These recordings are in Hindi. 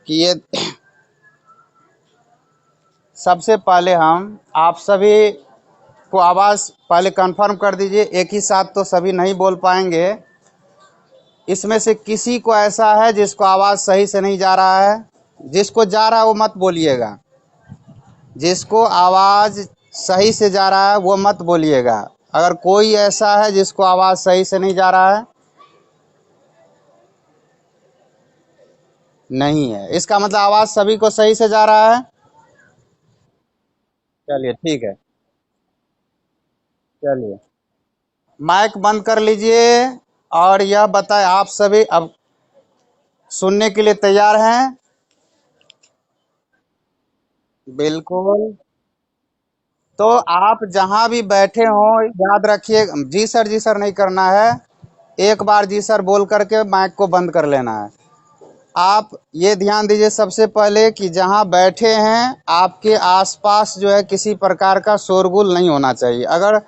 कि ये सबसे पहले हम आप सभी को आवाज़ पहले कंफर्म कर दीजिए। एक ही साथ तो सभी नहीं बोल पाएंगे। इसमें से किसी को ऐसा है जिसको आवाज़ सही से नहीं जा रहा है? जिसको जा रहा है वो मत बोलिएगा। जिसको आवाज़ सही से जा रहा है वो मत बोलिएगा। अगर कोई ऐसा है जिसको आवाज़ सही से नहीं जा रहा है, नहीं है, इसका मतलब आवाज़ सभी को सही से जा रहा है। चलिए ठीक है। चलिए माइक बंद कर लीजिए और यह बताएं, आप सभी अब सुनने के लिए तैयार हैं? बिल्कुल। तो आप जहां भी बैठे हो याद रखिए, जी सर नहीं करना है। एक बार जी सर बोल करके माइक को बंद कर लेना है। आप ये ध्यान दीजिए सबसे पहले कि जहां बैठे हैं आपके आसपास जो है किसी प्रकार का शोरगुल नहीं होना चाहिए। अगर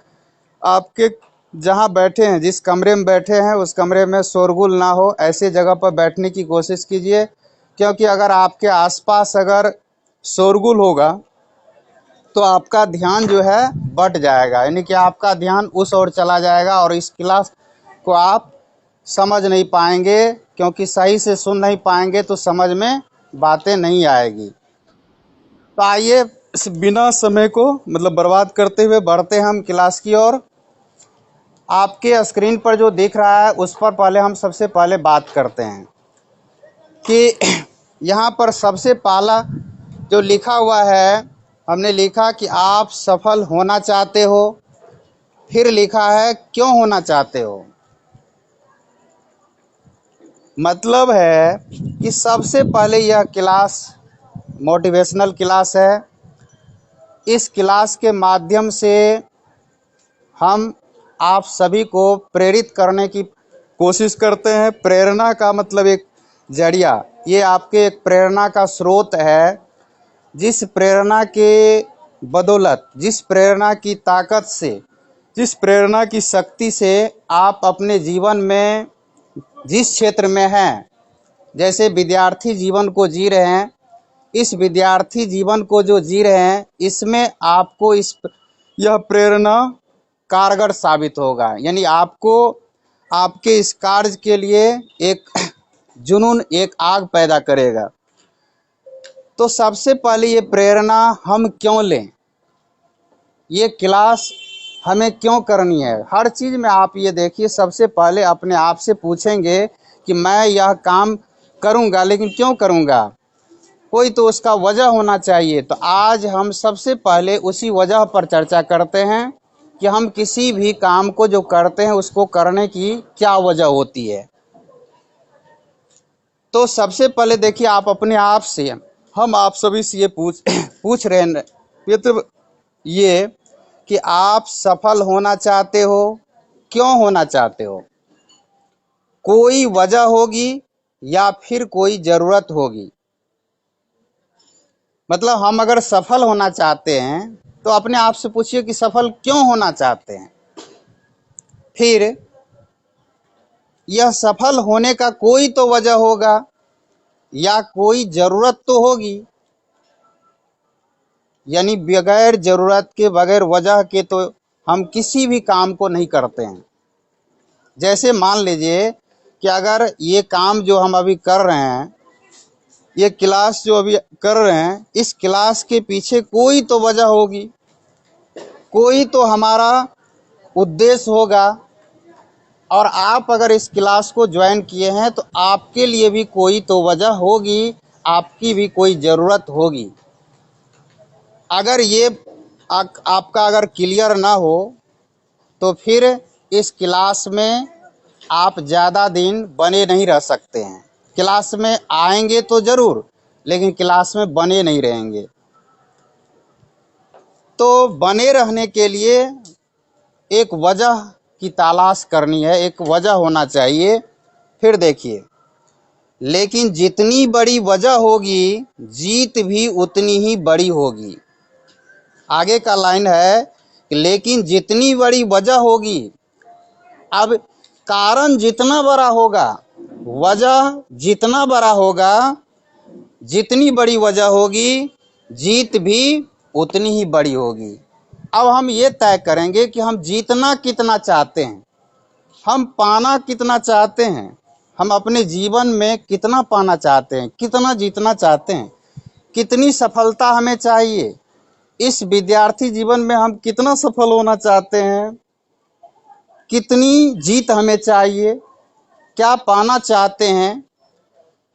आपके जहां बैठे हैं, जिस कमरे में बैठे हैं, उस कमरे में शोरगुल ना हो, ऐसे जगह पर बैठने की कोशिश कीजिए। क्योंकि अगर आपके आसपास अगर शोरगुल होगा तो आपका ध्यान जो है बट जाएगा, यानी कि आपका ध्यान उस ओर चला जाएगा और इस क्लास को आप समझ नहीं पाएंगे। क्योंकि सही से सुन नहीं पाएंगे तो समझ में बातें नहीं आएगी। तो आइए इस बिना समय को मतलब बर्बाद करते हुए बढ़ते हैं हम क्लास की ओर। आपके स्क्रीन पर जो दिख रहा है उस पर पहले हम सबसे पहले बात करते हैं कि यहाँ पर सबसे पहला जो लिखा हुआ है, हमने लिखा कि आप सफल होना चाहते हो। फिर लिखा है क्यों होना चाहते हो। मतलब है कि सबसे पहले यह क्लास मोटिवेशनल क्लास है। इस क्लास के माध्यम से हम आप सभी को प्रेरित करने की कोशिश करते हैं। प्रेरणा का मतलब एक जरिया, ये आपके एक प्रेरणा का स्रोत है। जिस प्रेरणा के बदौलत, जिस प्रेरणा की ताकत से, जिस प्रेरणा की शक्ति से आप अपने जीवन में जिस क्षेत्र में हैं, जैसे विद्यार्थी जीवन को जी रहे हैं, इस विद्यार्थी जीवन को जो जी रहे हैं इसमें आपको यह प्रेरणा कारगर साबित होगा। यानी आपको आपके इस कार्य के लिए एक जुनून, एक आग पैदा करेगा। तो सबसे पहले ये प्रेरणा हम क्यों लें, ये क्लास हमें क्यों करनी है। हर चीज़ में आप ये देखिए, सबसे पहले अपने आप से पूछेंगे कि मैं यह काम करूँगा, लेकिन क्यों करूँगा। कोई तो उसका वजह होना चाहिए। तो आज हम सबसे पहले उसी वजह पर चर्चा करते हैं कि हम किसी भी काम को जो करते हैं उसको करने की क्या वजह होती है। तो सबसे पहले देखिए आप अपने आप से, हम आप सभी से ये पूछ रहे हैं मित्र, ये कि आप सफल होना चाहते हो। क्यों होना चाहते हो? कोई वजह होगी या फिर कोई ज़रूरत होगी। मतलब हम अगर सफल होना चाहते हैं तो अपने आप से पूछिए कि सफल क्यों होना चाहते हैं। फिर यह सफल होने का कोई तो वजह होगा या कोई ज़रूरत तो होगी। यानी बगैर ज़रूरत के, बगैर वजह के तो हम किसी भी काम को नहीं करते हैं। जैसे मान लीजिए कि अगर ये काम जो हम अभी कर रहे हैं, ये क्लास जो अभी कर रहे हैं, इस क्लास के पीछे कोई तो वजह होगी, कोई तो हमारा उद्देश्य होगा। और आप अगर इस क्लास को ज्वाइन किए हैं तो आपके लिए भी कोई तो वजह होगी, आपकी भी कोई ज़रूरत होगी। अगर ये आपका अगर क्लियर ना हो तो फिर इस क्लास में आप ज़्यादा दिन बने नहीं रह सकते हैं। क्लास में आएंगे तो ज़रूर, लेकिन क्लास में बने नहीं रहेंगे। तो बने रहने के लिए एक वजह की तलाश करनी है, एक वजह होना चाहिए। फिर देखिए, लेकिन जितनी बड़ी वजह होगी जीत भी उतनी ही बड़ी होगी। आगे का लाइन है, लेकिन जितनी बड़ी वजह होगी, अब कारण जितना बड़ा होगा, वजह जितना बड़ा होगा, जितनी बड़ी वजह होगी जीत भी उतनी ही बड़ी होगी। अब हम ये तय करेंगे कि हम जीतना कितना चाहते हैं, हम पाना कितना चाहते हैं, हम अपने जीवन में कितना पाना चाहते हैं, कितना जीतना चाहते हैं, कितनी सफलता हमें चाहिए, इस विद्यार्थी जीवन में हम कितना सफल होना चाहते हैं, कितनी जीत हमें चाहिए, क्या पाना चाहते हैं।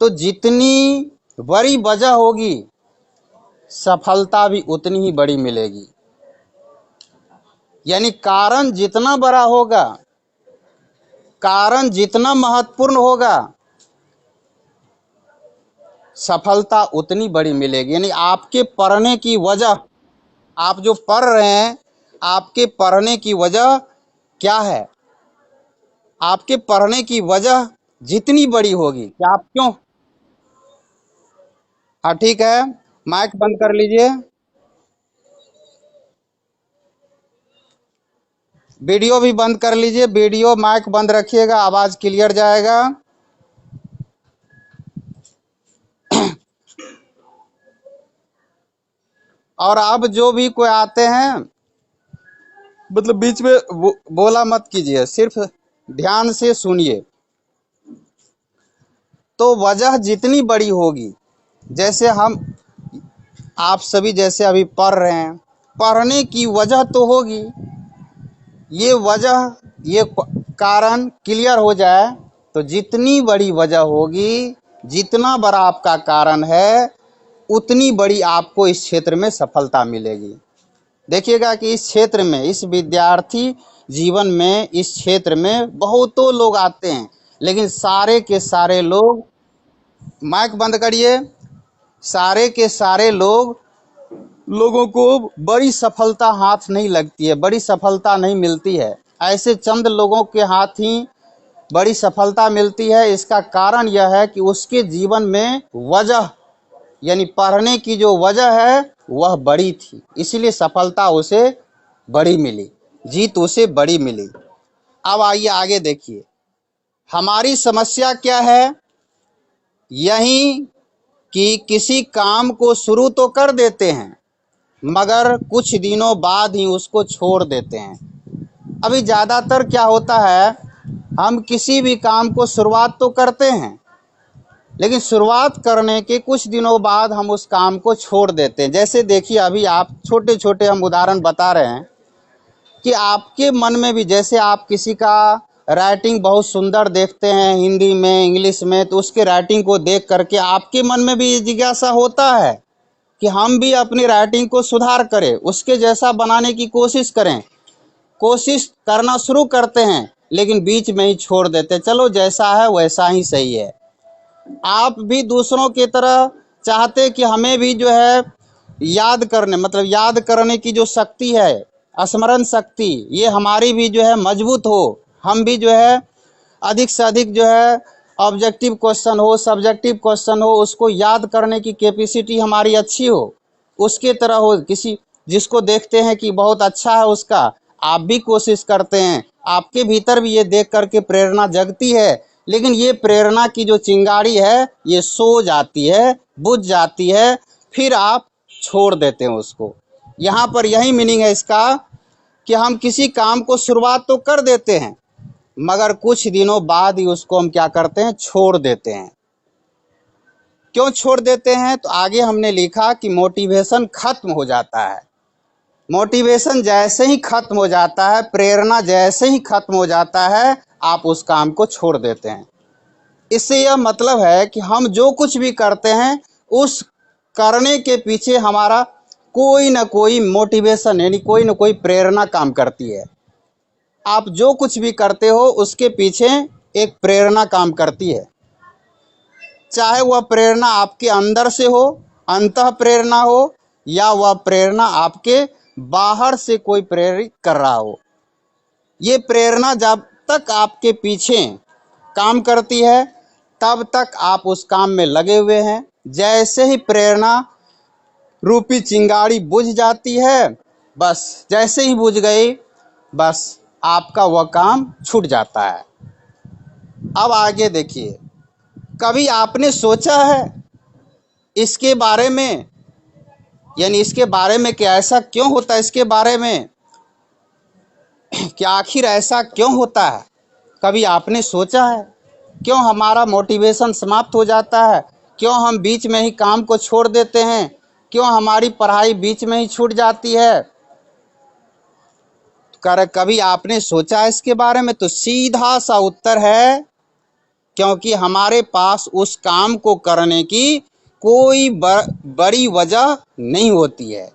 तो जितनी बड़ी वजह होगी सफलता भी उतनी ही बड़ी मिलेगी। यानी कारण जितना बड़ा होगा, कारण जितना महत्वपूर्ण होगा, सफलता उतनी बड़ी मिलेगी। यानी आपके पढ़ने की वजह, आप जो पढ़ रहे हैं, आपके पढ़ने की वजह क्या है, आपके पढ़ने की वजह जितनी बड़ी होगी, क्या आप क्यों। हाँ ठीक है, माइक बंद कर लीजिए, वीडियो भी बंद कर लीजिए, वीडियो माइक बंद रखिएगा, आवाज क्लियर जाएगा। और अब जो भी कोई आते हैं, मतलब बीच में बोला मत कीजिए, सिर्फ ध्यान से सुनिए। तो वजह जितनी बड़ी होगी, जैसे हम आप सभी जैसे अभी पढ़ रहे हैं, पढ़ने की वजह तो होगी, ये वजह, ये कारण क्लियर हो जाए तो जितनी बड़ी वजह होगी, जितना बड़ा आपका कारण है, उतनी बड़ी आपको इस क्षेत्र में सफलता मिलेगी। देखिएगा कि इस क्षेत्र में, इस विद्यार्थी जीवन में, इस क्षेत्र में बहुतों लोग आते हैं, लेकिन सारे के सारे लोग, माइक बंद करिए, सारे के सारे लोगों को बड़ी सफलता हाथ नहीं लगती है, बड़ी सफलता नहीं मिलती है। ऐसे चंद लोगों के हाथ ही बड़ी सफलता मिलती है। इसका कारण यह है कि उसके जीवन में वजह, यानी पढ़ने की जो वजह है वह बड़ी थी, इसलिए सफलता उसे बड़ी मिली, जीत उसे बड़ी मिली। अब आइए आगे देखिए, हमारी समस्या क्या है, यही कि किसी काम को शुरू तो कर देते हैं मगर कुछ दिनों बाद ही उसको छोड़ देते हैं। अभी ज़्यादातर क्या होता है, हम किसी भी काम को शुरुआत तो करते हैं, लेकिन शुरुआत करने के कुछ दिनों बाद हम उस काम को छोड़ देते हैं। जैसे देखिए, अभी आप छोटे छोटे हम उदाहरण बता रहे हैं कि आपके मन में भी, जैसे आप किसी का राइटिंग बहुत सुंदर देखते हैं हिंदी में, इंग्लिश में, तो उसके राइटिंग को देख करके आपके मन में भी ये जिज्ञासा होता है कि हम भी अपनी राइटिंग को सुधार करें, उसके जैसा बनाने की कोशिश करें। कोशिश करना शुरू करते हैं लेकिन बीच में ही छोड़ देते हैं, चलो जैसा है वैसा ही सही है। आप भी दूसरों की तरह चाहते कि हमें भी जो है याद करने, मतलब याद करने की जो शक्ति है, स्मरण शक्ति, ये हमारी भी जो है मजबूत हो, हम भी जो है अधिक से अधिक जो है ऑब्जेक्टिव क्वेश्चन हो, सब्जेक्टिव क्वेश्चन हो, उसको याद करने की कैपेसिटी हमारी अच्छी हो, उसके तरह हो। किसी जिसको देखते हैं कि बहुत अच्छा है उसका, आप भी कोशिश करते हैं, आपके भीतर भी ये देख करके प्रेरणा जगती है, लेकिन ये प्रेरणा की जो चिंगारी है ये सो जाती है, बुझ जाती है, फिर आप छोड़ देते हैं उसको। यहाँ पर यही मीनिंग है इसका कि हम किसी काम को शुरुआत तो कर देते हैं मगर कुछ दिनों बाद ही उसको हम क्या करते हैं, छोड़ देते हैं। क्यों छोड़ देते हैं, तो आगे हमने लिखा कि मोटिवेशन खत्म हो जाता है। मोटिवेशन जैसे ही खत्म हो जाता है, प्रेरणा जैसे ही खत्म हो जाता है, आप उस काम को छोड़ देते हैं। इससे यह मतलब है कि हम जो कुछ भी करते हैं उस करने के पीछे हमारा कोई ना कोई मोटिवेशन, यानी कोई ना कोई प्रेरणा काम करती है। आप जो कुछ भी करते हो उसके पीछे एक प्रेरणा काम करती है, चाहे वह प्रेरणा आपके अंदर से हो, अंतः प्रेरणा हो, या वह प्रेरणा आपके बाहर से कोई प्रेरित कर रहा हो। ये प्रेरणा जब तक आपके पीछे काम करती है तब तक आप उस काम में लगे हुए हैं। जैसे ही प्रेरणा रूपी चिंगारी बुझ जाती है, बस जैसे ही बुझ गई, बस आपका वह काम छूट जाता है। अब आगे देखिए, कभी आपने सोचा है इसके बारे में, यानी इसके बारे में कि ऐसा क्यों होता है, इसके बारे में कि आखिर ऐसा क्यों होता है, कभी आपने सोचा है? क्यों हमारा मोटिवेशन समाप्त हो जाता है? क्यों हम बीच में ही काम को छोड़ देते हैं? क्यों हमारी पढ़ाई बीच में ही छूट जाती है? कभी आपने सोचा है इसके बारे में? तो सीधा सा उत्तर है, क्योंकि हमारे पास उस काम को करने की कोई बड़ी वजह नहीं होती है।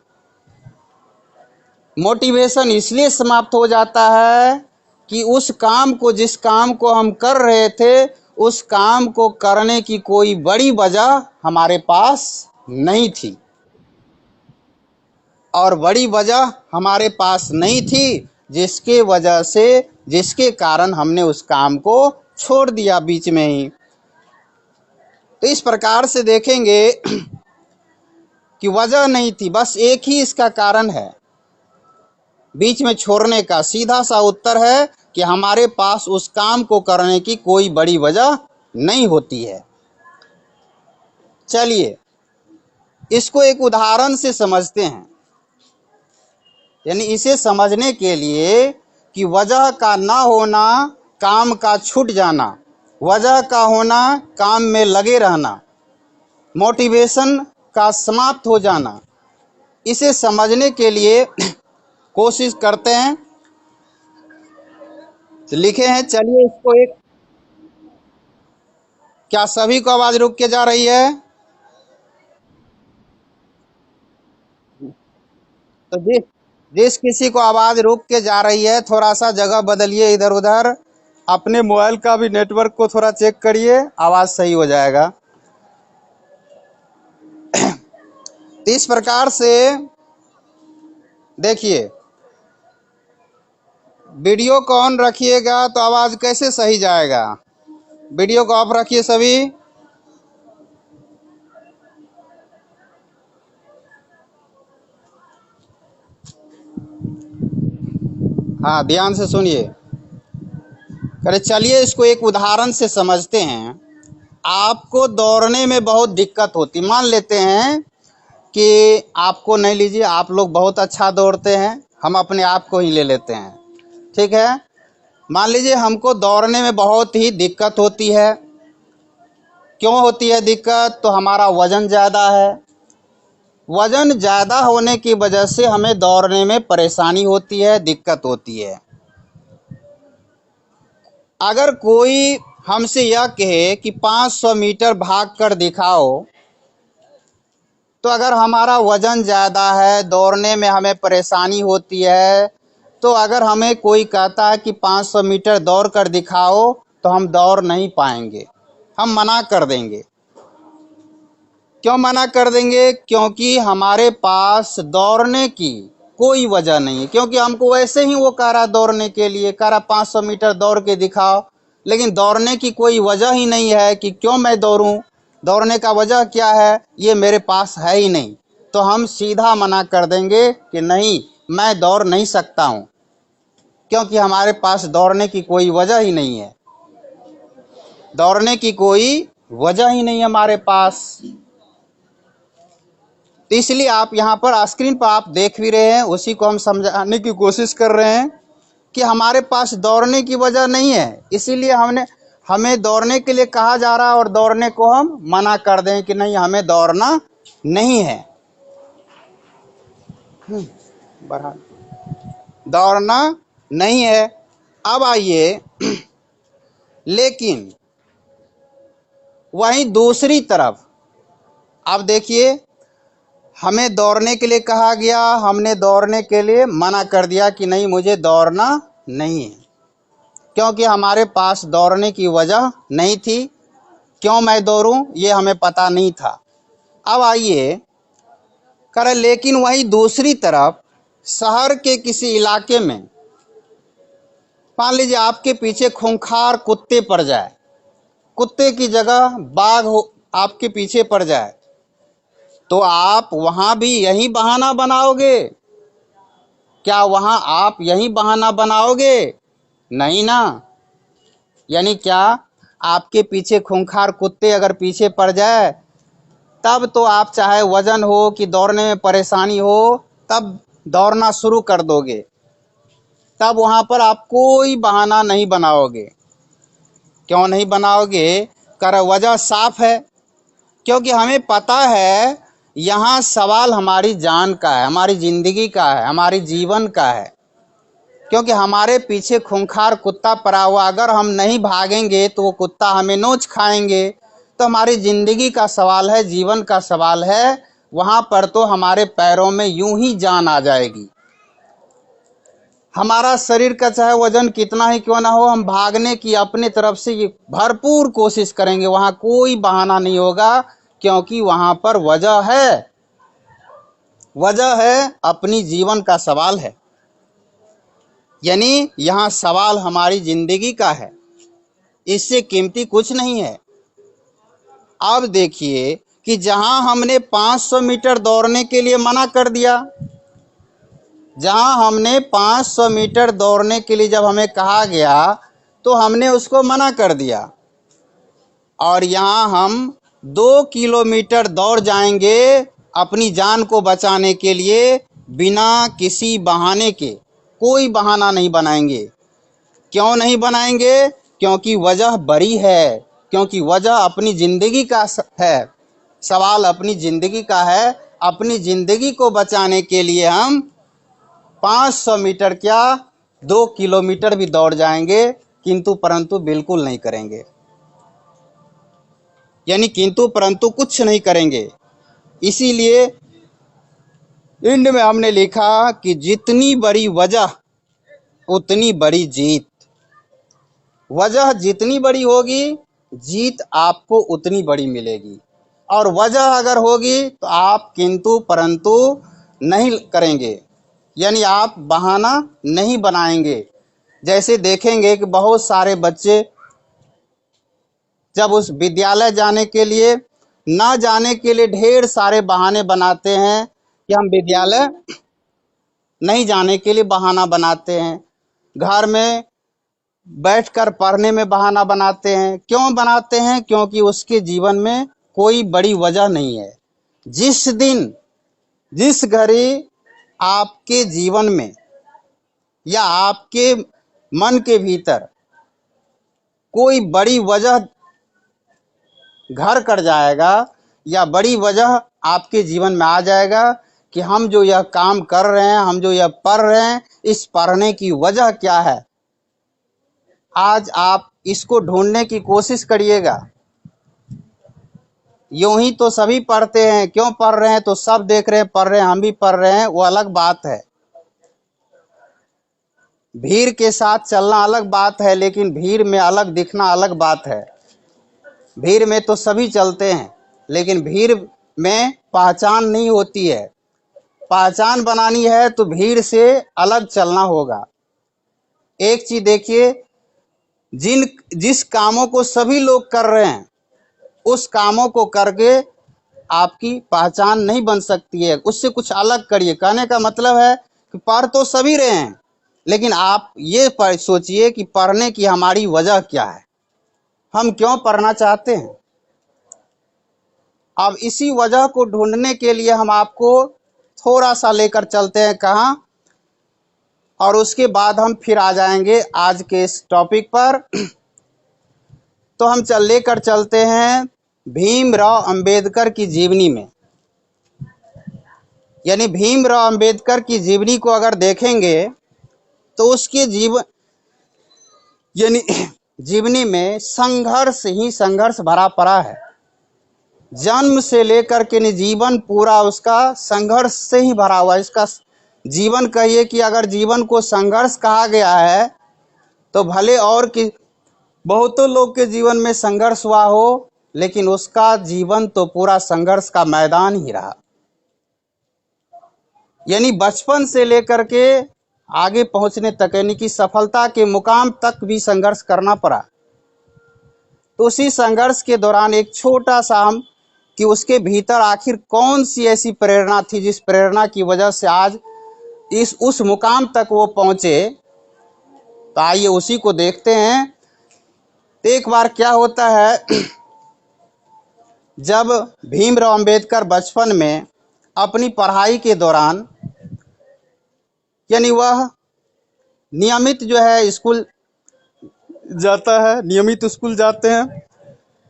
मोटिवेशन इसलिए समाप्त हो जाता है कि उस काम को, जिस काम को हम कर रहे थे, उस काम को करने की कोई बड़ी वजह हमारे पास नहीं थी, और बड़ी वजह हमारे पास नहीं थी जिसके वजह से, जिसके कारण हमने उस काम को छोड़ दिया बीच में ही। तो इस प्रकार से देखेंगे कि वजह नहीं थी, बस एक ही इसका कारण है बीच में छोड़ने का। सीधा सा उत्तर है कि हमारे पास उस काम को करने की कोई बड़ी वजह नहीं होती है। चलिए इसको एक उदाहरण से समझते हैं, यानी इसे समझने के लिए कि वजह का ना होना, काम का छूट जाना, वजह का होना, काम में लगे रहना, मोटिवेशन का समाप्त हो जाना, इसे समझने के लिए कोशिश करते हैं। तो लिखे हैं, चलिए इसको एक, क्या सभी को आवाज रुक के जा रही है? तो जिस किसी को आवाज रुक के जा रही है, थोड़ा सा जगह बदलिए इधर उधर, अपने मोबाइल का भी नेटवर्क को थोड़ा चेक करिए, आवाज सही हो जाएगा। तो इस प्रकार से देखिए, वीडियो को ऑन रखिएगा तो आवाज कैसे सही जाएगा? वीडियो को ऑफ रखिए सभी। हाँ, ध्यान से सुनिए। अरे चलिए इसको एक उदाहरण से समझते हैं। आपको दौड़ने में बहुत दिक्कत होती, मान लेते हैं कि आपको नहीं, लीजिए आप लोग बहुत अच्छा दौड़ते हैं, हम अपने आप को ही ले लेते हैं, ठीक है। मान लीजिए हमको दौड़ने में बहुत ही दिक्कत होती है। क्यों होती है दिक्कत? तो हमारा वज़न ज़्यादा है। वज़न ज़्यादा होने की वजह से हमें दौड़ने में परेशानी होती है, दिक्कत होती है। अगर कोई हमसे यह कहे कि 500 मीटर भाग कर दिखाओ, तो अगर हमारा वज़न ज़्यादा है, दौड़ने में हमें परेशानी होती है, तो अगर हमें कोई कहता है कि 500 मीटर दौड़ कर दिखाओ, तो हम दौड़ नहीं पाएंगे, हम मना कर देंगे। क्यों मना कर देंगे? क्योंकि हमारे पास दौड़ने की कोई वजह नहीं है, क्योंकि हमको वैसे ही वो कह रहा दौड़ने के लिए, कह रहा 500 मीटर दौड़ के दिखाओ, लेकिन दौड़ने की कोई वजह ही नहीं है कि क्यों मैं दौड़ूं। दौड़ने का वजह क्या है, ये मेरे पास है ही नहीं, तो हम सीधा मना कर देंगे कि नहीं, मैं दौड़ नहीं सकता हूं, क्योंकि हमारे पास दौड़ने की कोई वजह ही नहीं है। दौड़ने की कोई वजह ही नहीं है हमारे पास। तो इसलिए आप यहाँ पर स्क्रीन पर आप देख भी रहे हैं, उसी को हम समझाने की कोशिश कर रहे हैं कि हमारे पास दौड़ने की वजह नहीं है, इसीलिए हमें दौड़ने के लिए कहा जा रहा है और दौड़ने को हम मना कर दें कि नहीं, हमें दौड़ना नहीं है, बढ़ा दौड़ना नहीं है। अब आइए, लेकिन वहीं दूसरी तरफ अब देखिए, हमें दौड़ने के लिए कहा गया, हमने दौड़ने के लिए मना कर दिया कि नहीं, मुझे दौड़ना नहीं है, क्योंकि हमारे पास दौड़ने की वजह नहीं थी। क्यों मैं दौड़ूं, ये हमें पता नहीं था। अब आइए करें, लेकिन वहीं दूसरी तरफ शहर के किसी इलाके में मान लीजिए आपके पीछे खूंखार कुत्ते पड़ जाए, कुत्ते की जगह बाघ आपके पीछे पड़ जाए, तो आप वहां भी यही बहाना बनाओगे? क्या वहां आप यही बहाना बनाओगे? नहीं ना। यानी क्या, आपके पीछे खूंखार कुत्ते अगर पीछे पड़ जाए तब तो आप चाहे वजन हो कि दौड़ने में परेशानी हो, तब दौड़ना शुरू कर दोगे। तब वहाँ पर आप कोई बहाना नहीं बनाओगे। क्यों नहीं बनाओगे? कर वजह साफ है, क्योंकि हमें पता है यहाँ सवाल हमारी जान का है, हमारी ज़िंदगी का है, हमारी जीवन का है। क्योंकि हमारे पीछे खूंखार कुत्ता पड़ा हुआ, अगर हम नहीं भागेंगे तो वो कुत्ता हमें नोच खाएंगे। तो हमारी ज़िंदगी का सवाल है, जीवन का सवाल है। वहाँ पर तो हमारे पैरों में यूं ही जान आ जाएगी। हमारा शरीर का चाहे वजन कितना ही क्यों ना हो, हम भागने की अपने तरफ से भरपूर कोशिश करेंगे। वहाँ कोई बहाना नहीं होगा, क्योंकि वहाँ पर वजह है। वजह है, अपनी जीवन का सवाल है। यानी यहाँ सवाल हमारी जिंदगी का है, इससे कीमती कुछ नहीं है। अब देखिए कि जहां हमने 500 मीटर दौड़ने के लिए मना कर दिया, जहां हमने 500 मीटर दौड़ने के लिए जब हमें कहा गया तो हमने उसको मना कर दिया, और यहाँ हम 2 किलोमीटर दौड़ जाएंगे अपनी जान को बचाने के लिए, बिना किसी बहाने के। कोई बहाना नहीं बनाएंगे। क्यों नहीं बनाएंगे? क्योंकि वजह बड़ी है, क्योंकि वजह अपनी ज़िंदगी का है। सवाल अपनी ज़िंदगी का है। अपनी ज़िंदगी को बचाने के लिए हम 500 मीटर क्या 2 किलोमीटर भी दौड़ जाएंगे, किंतु परंतु बिल्कुल नहीं करेंगे। यानी किंतु परंतु कुछ नहीं करेंगे। इसीलिए इंड में हमने लिखा कि जितनी बड़ी वजह उतनी बड़ी जीत। वजह जितनी बड़ी होगी, जीत आपको उतनी बड़ी मिलेगी। और वजह अगर होगी तो आप किंतु परंतु नहीं करेंगे, यानी आप बहाना नहीं बनाएंगे। जैसे देखेंगे कि बहुत सारे बच्चे जब उस विद्यालय जाने के लिए, ना जाने के लिए ढेर सारे बहाने बनाते हैं कि हम विद्यालय नहीं जाने के लिए बहाना बनाते हैं। घर में बैठकर पढ़ने में बहाना बनाते हैं। क्यों बनाते हैं? क्योंकि उसके जीवन में कोई बड़ी वजह नहीं है। जिस दिन, जिस घड़ी आपके जीवन में या आपके मन के भीतर कोई बड़ी वजह घर कर जाएगा, या बड़ी वजह आपके जीवन में आ जाएगा कि हम जो यह काम कर रहे हैं, हम जो यह पढ़ रहे हैं, इस पढ़ने की वजह क्या है, आज आप इसको ढूंढने की कोशिश करिएगा। यूं ही तो सभी पढ़ते हैं। क्यों पढ़ रहे हैं? तो सब देख रहे हैं, पढ़ रहे हैं, हम भी पढ़ रहे हैं, वो अलग बात है। भीड़ के साथ चलना अलग बात है, लेकिन भीड़ में अलग दिखना अलग बात है। भीड़ में तो सभी चलते हैं, लेकिन भीड़ में पहचान नहीं होती है। पहचान बनानी है तो भीड़ से अलग चलना होगा। एक चीज देखिए, जिस कामों को सभी लोग कर रहे हैं, उस कामों को करके आपकी पहचान नहीं बन सकती है। उससे कुछ अलग करिए। कहने का मतलब है कि पढ़ तो सभी रहे हैं, लेकिन आप ये सोचिए कि पढ़ने की हमारी वजह क्या है, हम क्यों पढ़ना चाहते हैं। अब इसी वजह को ढूंढने के लिए हम आपको थोड़ा सा लेकर चलते हैं कहाँ, और उसके बाद हम फिर आ जाएंगे आज के इस टॉपिक पर। तो हम लेकर चलते हैं भीमराव अंबेडकर की जीवनी में। यानी भीमराव अंबेडकर की जीवनी को अगर देखेंगे तो उसके यानी जीवनी में संघर्ष ही संघर्ष भरा पड़ा है। जन्म से लेकर के जीवन पूरा उसका संघर्ष से ही भरा हुआ है। इसका जीवन कहिए कि अगर जीवन को संघर्ष कहा गया है तो भले और कि बहुतों लोग के जीवन में संघर्ष हुआ हो, लेकिन उसका जीवन तो पूरा संघर्ष का मैदान ही रहा। यानी बचपन से लेकर के आगे पहुंचने तक, यानी कि सफलता के मुकाम तक भी संघर्ष करना पड़ा। तो उसी संघर्ष के दौरान एक छोटा सा हम कि उसके भीतर आखिर कौन सी ऐसी प्रेरणा थी जिस प्रेरणा की वजह से आज उस मुकाम तक वो पहुंचे। तो आइए उसी को देखते हैं। तो एक बार क्या होता है, जब भीमराव अंबेडकर बचपन में अपनी पढ़ाई के दौरान, यानी वह नियमित जो है स्कूल जाता है, नियमित स्कूल जाते हैं,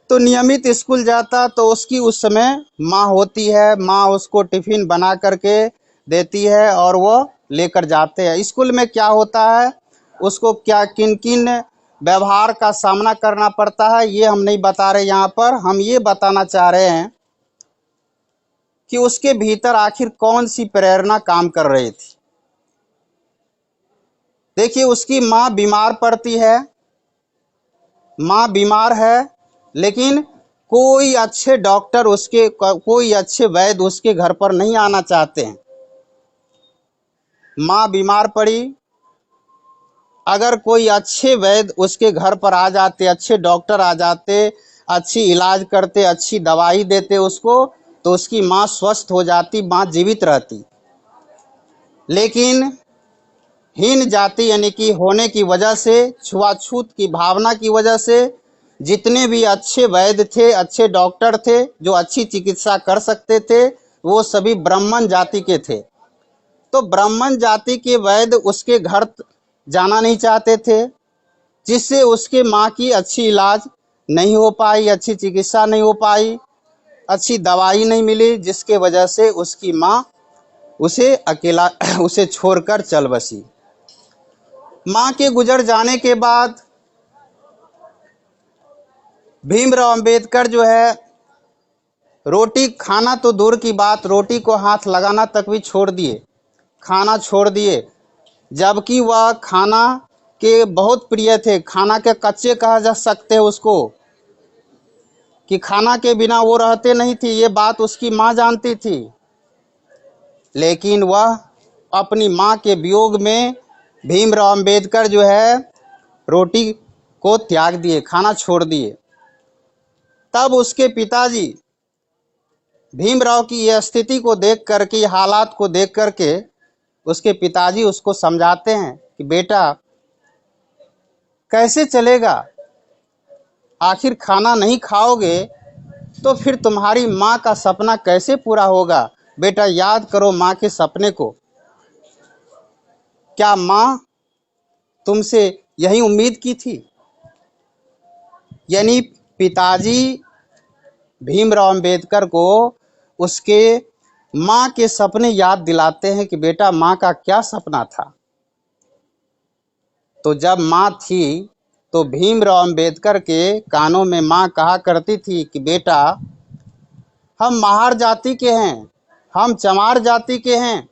तो नियमित स्कूल जाता तो उसकी उस समय माँ होती है, माँ उसको टिफिन बना करके देती है और वो लेकर जाते हैं। स्कूल में क्या होता है, उसको क्या किन किन व्यवहार का सामना करना पड़ता है, ये हम नहीं बता रहे यहाँ पर। हम ये बताना चाह रहे हैं कि उसके भीतर आखिर कौन सी प्रेरणा काम कर रही थी। देखिए, उसकी माँ बीमार पड़ती है, माँ बीमार है, लेकिन कोई अच्छे डॉक्टर कोई अच्छे वैद्य उसके घर पर नहीं आना चाहते हैं। माँ बीमार पड़ी, अगर कोई अच्छे वैद्य उसके घर पर आ जाते, अच्छे डॉक्टर आ जाते, अच्छी इलाज करते, अच्छी दवाई देते उसको, तो उसकी माँ स्वस्थ हो जाती, माँ जीवित रहती। लेकिन हीन जाति यानी कि होने की वजह से, छुआछूत की भावना की वजह से, जितने भी अच्छे वैद्य थे, अच्छे डॉक्टर थे जो अच्छी चिकित्सा कर सकते थे, वो सभी ब्राह्मण जाति के थे। तो ब्राह्मण जाति के वैद्य उसके घर जाना नहीं चाहते थे, जिससे उसके माँ की अच्छी इलाज नहीं हो पाई, अच्छी चिकित्सा नहीं हो पाई, अच्छी दवाई नहीं मिली, जिसके वजह से उसकी माँ उसे अकेला उसे छोड़कर चल बसी। माँ के गुजर जाने के बाद भीमराव अंबेडकर जो है, रोटी खाना तो दूर की बात, रोटी को हाथ लगाना तक भी छोड़ दिए, खाना छोड़ दिए। जबकि वह खाना के बहुत प्रिय थे, खाना के कच्चे कहा जा सकते हैं उसको, कि खाना के बिना वो रहते नहीं थी, ये बात उसकी माँ जानती थी। लेकिन वह अपनी माँ के वियोग में भीमराव अंबेडकर जो है रोटी को त्याग दिए, खाना छोड़ दिए। तब उसके पिताजी भीमराव की यह स्थिति को देख करके, हालात को देख करके, उसके पिताजी उसको समझाते हैं कि बेटा कैसे चलेगा, आखिर खाना नहीं खाओगे तो फिर तुम्हारी माँ का सपना कैसे पूरा होगा। बेटा याद करो माँ के सपने को, क्या माँ तुमसे यही उम्मीद की थी। यानी पिताजी भीमराव अंबेडकर को उसके माँ के सपने याद दिलाते हैं कि बेटा माँ का क्या सपना था। तो जब माँ थी तो भीमराव अंबेडकर के कानों में माँ कहा करती थी कि बेटा हम महार जाति के हैं, हम चमार जाति के हैं,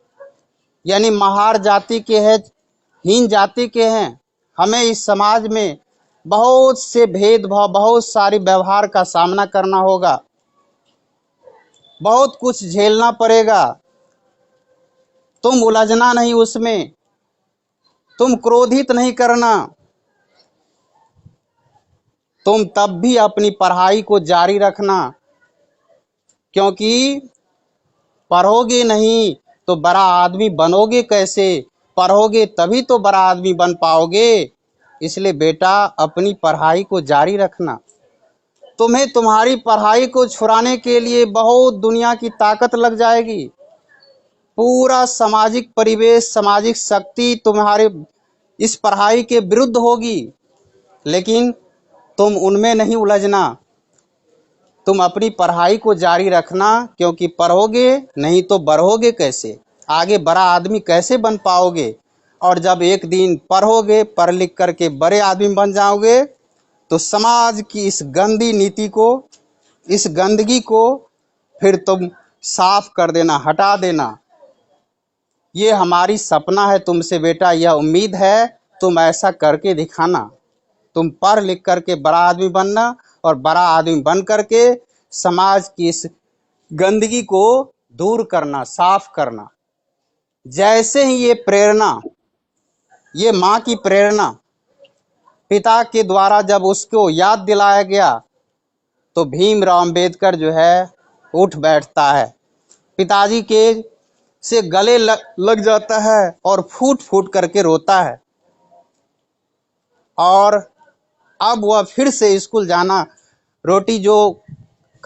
यानी महार जाति के हैं, हीन जाति के हैं। हमें इस समाज में बहुत से भेदभाव, बहुत सारी व्यवहार का सामना करना होगा, बहुत कुछ झेलना पड़ेगा। तुम उलझना नहीं उसमें, तुम क्रोधित नहीं करना, तुम तब भी अपनी पढ़ाई को जारी रखना, क्योंकि पढ़ोगे नहीं तो बड़ा आदमी बनोगे कैसे, पढ़ोगे तभी तो बड़ा आदमी बन पाओगे। इसलिए बेटा अपनी पढ़ाई को जारी रखना। तुम्हें तुम्हारी पढ़ाई को छुड़ाने के लिए बहुत दुनिया की ताकत लग जाएगी, पूरा सामाजिक परिवेश, सामाजिक शक्ति तुम्हारे इस पढ़ाई के विरुद्ध होगी, लेकिन तुम उनमें नहीं उलझना, तुम अपनी पढ़ाई को जारी रखना, क्योंकि पढ़ोगे नहीं तो बढ़ोगे कैसे, आगे बड़ा आदमी कैसे बन पाओगे। और जब एक दिन पढ़ोगे, पढ़ लिख करके बड़े आदमी बन जाओगे, तो समाज की इस गंदी नीति को, इस गंदगी को फिर तुम साफ कर देना, हटा देना। ये हमारी सपना है तुमसे बेटा, यह उम्मीद है, तुम ऐसा करके दिखाना। तुम पढ़ लिख करके बड़ा आदमी बनना, और बड़ा आदमी बन करके समाज की इस गंदगी को दूर करना, साफ करना। जैसे ही ये प्रेरणा, ये माँ की प्रेरणा पिता के द्वारा जब उसको याद दिलाया गया, तो भीमराव अंबेडकर जो है उठ बैठता है, पिताजी के से गले लग जाता है और फूट फूट करके रोता है। और अब वह फिर से स्कूल जाना, रोटी जो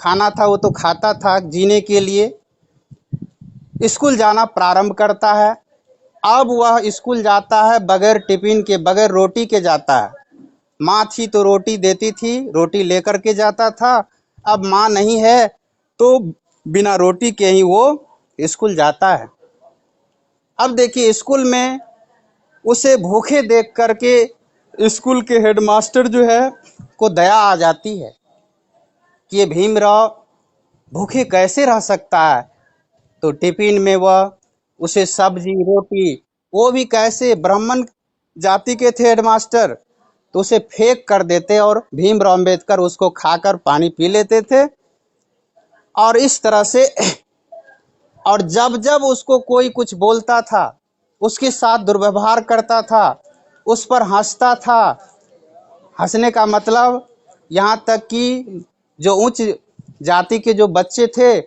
खाना था वो तो खाता था जीने के लिए। स्कूल जाना प्रारंभ करता है। अब वह स्कूल जाता है बगैर टिफिन के, बगैर रोटी के जाता है। माँ थी तो रोटी देती थी, रोटी लेकर के जाता था। अब माँ नहीं है तो बिना रोटी के ही वो स्कूल जाता है। अब देखिए स्कूल में उसे भूखे देख करके स्कूल के हेडमास्टर जो है को दया आ जाती है कि ये भीमराव भूखे कैसे रह सकता है। तो टिफिन में वह उसे सब्जी रोटी, वो भी कैसे, ब्राह्मण जाति के थे हेडमास्टर, तो उसे फेंक कर देते और भीमराव अम्बेडकर उसको खाकर पानी पी लेते थे। और इस तरह से और जब जब उसको कोई कुछ बोलता था, उसके साथ दुर्व्यवहार करता था, उस पर हंसता था। हंसने का मतलब यहाँ तक कि जो उच्च जाति के जो बच्चे थे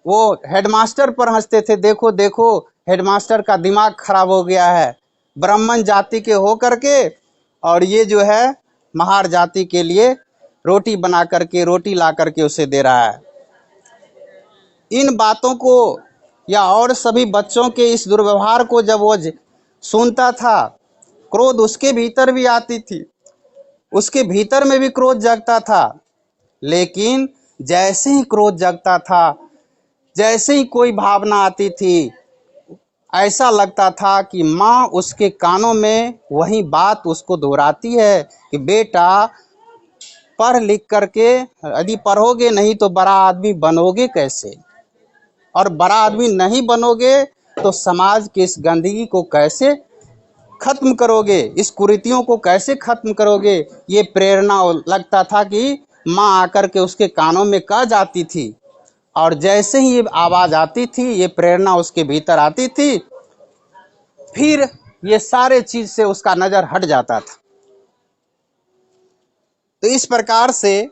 वो हेडमास्टर पर हंसते थे, देखो देखो हेडमास्टर का दिमाग खराब हो गया है, ब्राह्मण जाति के हो करके और ये जो है महार जाति के लिए रोटी बना करके, रोटी ला करके उसे दे रहा है। इन बातों को या और सभी बच्चों के इस दुर्व्यवहार को जब वो सुनता था, क्रोध उसके भीतर भी आती थी, उसके भीतर में भी क्रोध जगता था। लेकिन जैसे ही क्रोध जगता था, जैसे ही कोई भावना आती थी, ऐसा लगता था कि माँ उसके कानों में वही बात उसको दोहराती है कि बेटा पढ़ लिख करके, यदि पढ़ोगे नहीं तो बड़ा आदमी बनोगे कैसे, और बड़ा आदमी नहीं बनोगे तो समाज की इस गंदगी को कैसे खत्म करोगे, इस कुरीतियों को कैसे खत्म करोगे। ये प्रेरणा लगता था कि माँ आकर के उसके कानों में कह जाती थी, और जैसे ही ये आवाज आती थी, ये प्रेरणा उसके भीतर आती थी, फिर ये सारे चीज से उसका नजर हट जाता था। तो इस प्रकार से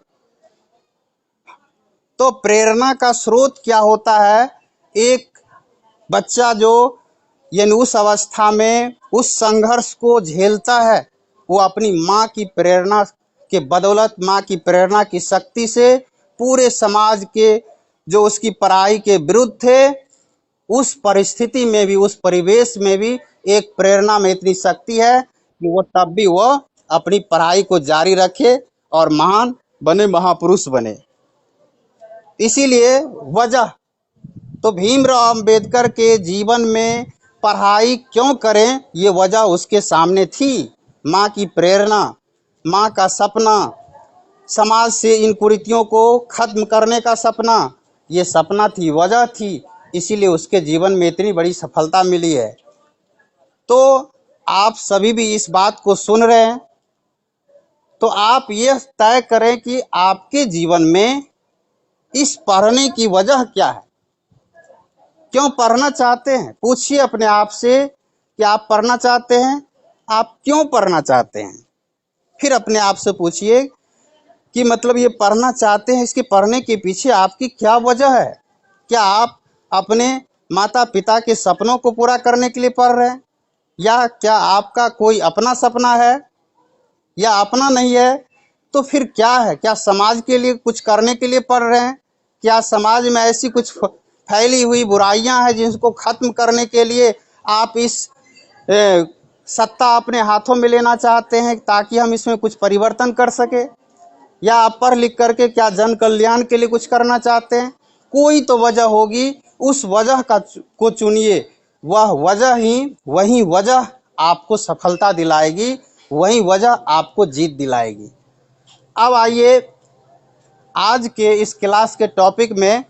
तो प्रेरणा का स्रोत क्या होता है। एक बच्चा जो यानी उस अवस्था में उस संघर्ष को झेलता है, वो अपनी माँ की प्रेरणा के बदौलत, माँ की प्रेरणा की शक्ति से पूरे समाज के जो उसकी पढ़ाई के विरुद्ध थे, उस परिस्थिति में भी, उस परिवेश में भी एक प्रेरणा में इतनी शक्ति है कि वो तब भी वो अपनी पढ़ाई को जारी रखे और महान बने, महापुरुष बने। इसीलिए वजह तो भीमराव अंबेडकर के जीवन में पढ़ाई क्यों करें, ये वजह उसके सामने थी। माँ की प्रेरणा, माँ का सपना, समाज से इन कुरीतियों को खत्म करने का सपना, ये सपना थी, वजह थी। इसीलिए उसके जीवन में इतनी बड़ी सफलता मिली है। तो आप सभी भी इस बात को सुन रहे हैं, तो आप ये तय करें कि आपके जीवन में इस पढ़ने की वजह क्या है, क्यों पढ़ना चाहते हैं। पूछिए अपने आप से कि आप पढ़ना चाहते हैं, आप क्यों पढ़ना चाहते हैं। फिर अपने आप से पूछिए कि मतलब ये पढ़ना चाहते हैं, इसके पढ़ने के पीछे आपकी क्या वजह है। क्या आप अपने माता पिता के सपनों को पूरा करने के लिए पढ़ रहे हैं, या क्या आपका कोई अपना सपना है, या अपना नहीं है तो फिर क्या है। क्या समाज के लिए कुछ करने के लिए पढ़ रहे हैं, क्या समाज में ऐसी कुछ फैली हुई बुराइयां हैं जिनको खत्म करने के लिए आप इस सत्ता अपने हाथों में लेना चाहते हैं ताकि हम इसमें कुछ परिवर्तन कर सके, या आप पढ़ लिख करके क्या जन कल्याण के लिए कुछ करना चाहते हैं। कोई तो वजह होगी, उस वजह को चुनिए। वह वजह ही, वही वजह आपको सफलता दिलाएगी, वही वजह आपको जीत दिलाएगी। अब आइए आज के इस क्लास के टॉपिक में,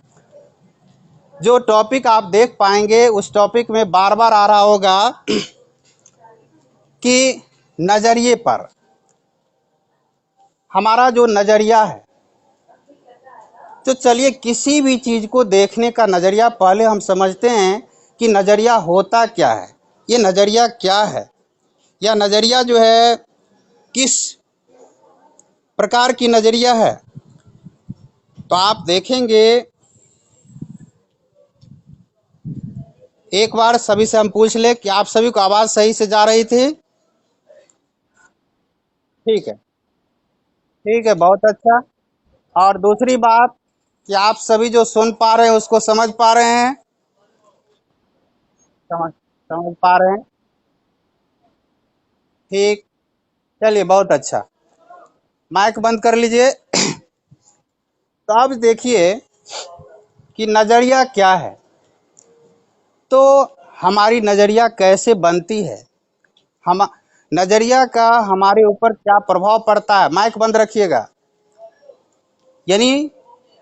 जो टॉपिक आप देख पाएंगे उस टॉपिक में बार बार आ रहा होगा कि नजरिए पर, हमारा जो नजरिया है। तो चलिए किसी भी चीज को देखने का नजरिया पहले हम समझते हैं कि नजरिया होता क्या है, ये नजरिया क्या है, या नजरिया जो है किस प्रकार की नजरिया है। तो आप देखेंगे, एक बार सभी से हम पूछ ले कि आप सभी को आवाज सही से जा रही थी। ठीक है, ठीक है, बहुत अच्छा। और दूसरी बात, कि आप सभी जो सुन पा रहे हैं उसको समझ पा रहे हैं? समझ समझ पा रहे हैं? ठीक। चलिए, बहुत अच्छा। माइक बंद कर लीजिए। तो अब देखिए कि नजरिया क्या है। तो हमारी नजरिया कैसे बनती है, हम नजरिया का हमारे ऊपर क्या प्रभाव पड़ता है। माइक बंद रखिएगा। यानी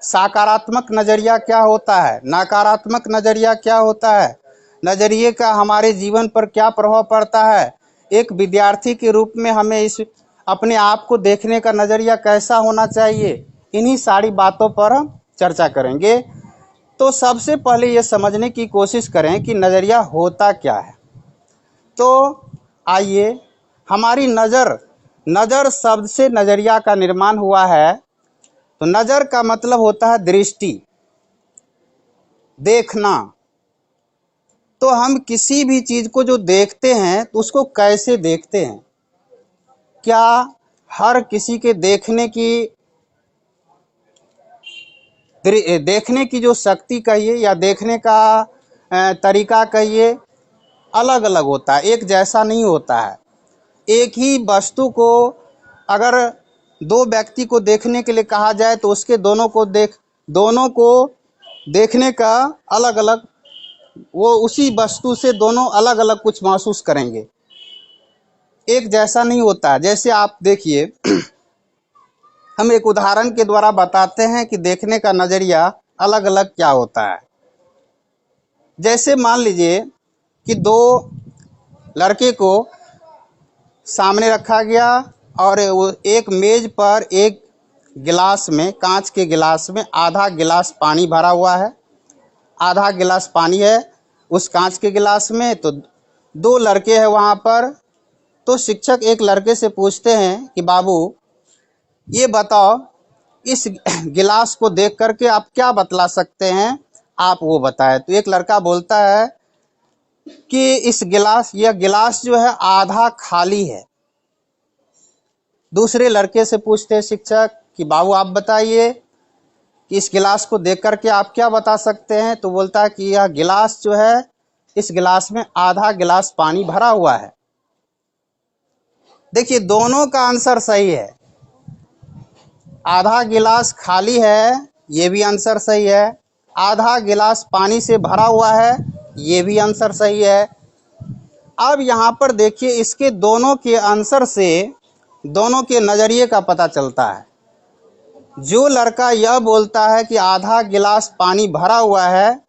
सकारात्मक नजरिया क्या होता है, नकारात्मक नजरिया क्या होता है, नजरिए का हमारे जीवन पर क्या प्रभाव पड़ता है, एक विद्यार्थी के रूप में हमें इस अपने आप को देखने का नजरिया कैसा होना चाहिए, इन्हीं सारी बातों पर हम चर्चा करेंगे। तो सबसे पहले ये समझने की कोशिश करें कि नजरिया होता क्या है। तो आइए, हमारी नज़र, नज़र शब्द से नजरिया का निर्माण हुआ है। तो नज़र का मतलब होता है दृष्टि, देखना। तो हम किसी भी चीज को जो देखते हैं तो उसको कैसे देखते हैं? क्या हर किसी के देखने की जो शक्ति कहिए या देखने का तरीका कहिए, अलग अलग होता है, एक जैसा नहीं होता है। एक ही वस्तु को अगर दो व्यक्ति को देखने के लिए कहा जाए तो उसके दोनों को देखने का अलग अलग, वो उसी वस्तु से दोनों अलग अलग कुछ महसूस करेंगे, एक जैसा नहीं होता। जैसे आप देखिए, हम एक उदाहरण के द्वारा बताते हैं कि देखने का नजरिया अलग अलग क्या होता है। जैसे मान लीजिए कि दो लड़के को सामने रखा गया और वो एक मेज पर एक गिलास में, कांच के गिलास में आधा गिलास पानी भरा हुआ है, आधा गिलास पानी है उस कांच के गिलास में। तो दो लड़के हैं वहाँ पर। तो शिक्षक एक लड़के से पूछते हैं कि बाबू ये बताओ, इस गिलास को देख करके आप क्या बतला सकते हैं, आप वो बताएं। तो एक लड़का बोलता है कि यह गिलास जो है आधा खाली है। दूसरे लड़के से पूछते हैं शिक्षक कि बाबू आप बताइए कि इस गिलास को देख करके आप क्या बता सकते हैं। तो बोलता है कि यह गिलास जो है, इस गिलास में आधा गिलास पानी भरा हुआ है। देखिए, दोनों का आंसर सही है। आधा गिलास खाली है, ये भी आंसर सही है। आधा गिलास पानी से भरा हुआ है, ये भी आंसर सही है। अब यहाँ पर देखिए, इसके दोनों के आंसर से दोनों के नज़रिए का पता चलता है। जो लड़का यह बोलता है कि आधा गिलास पानी भरा हुआ है,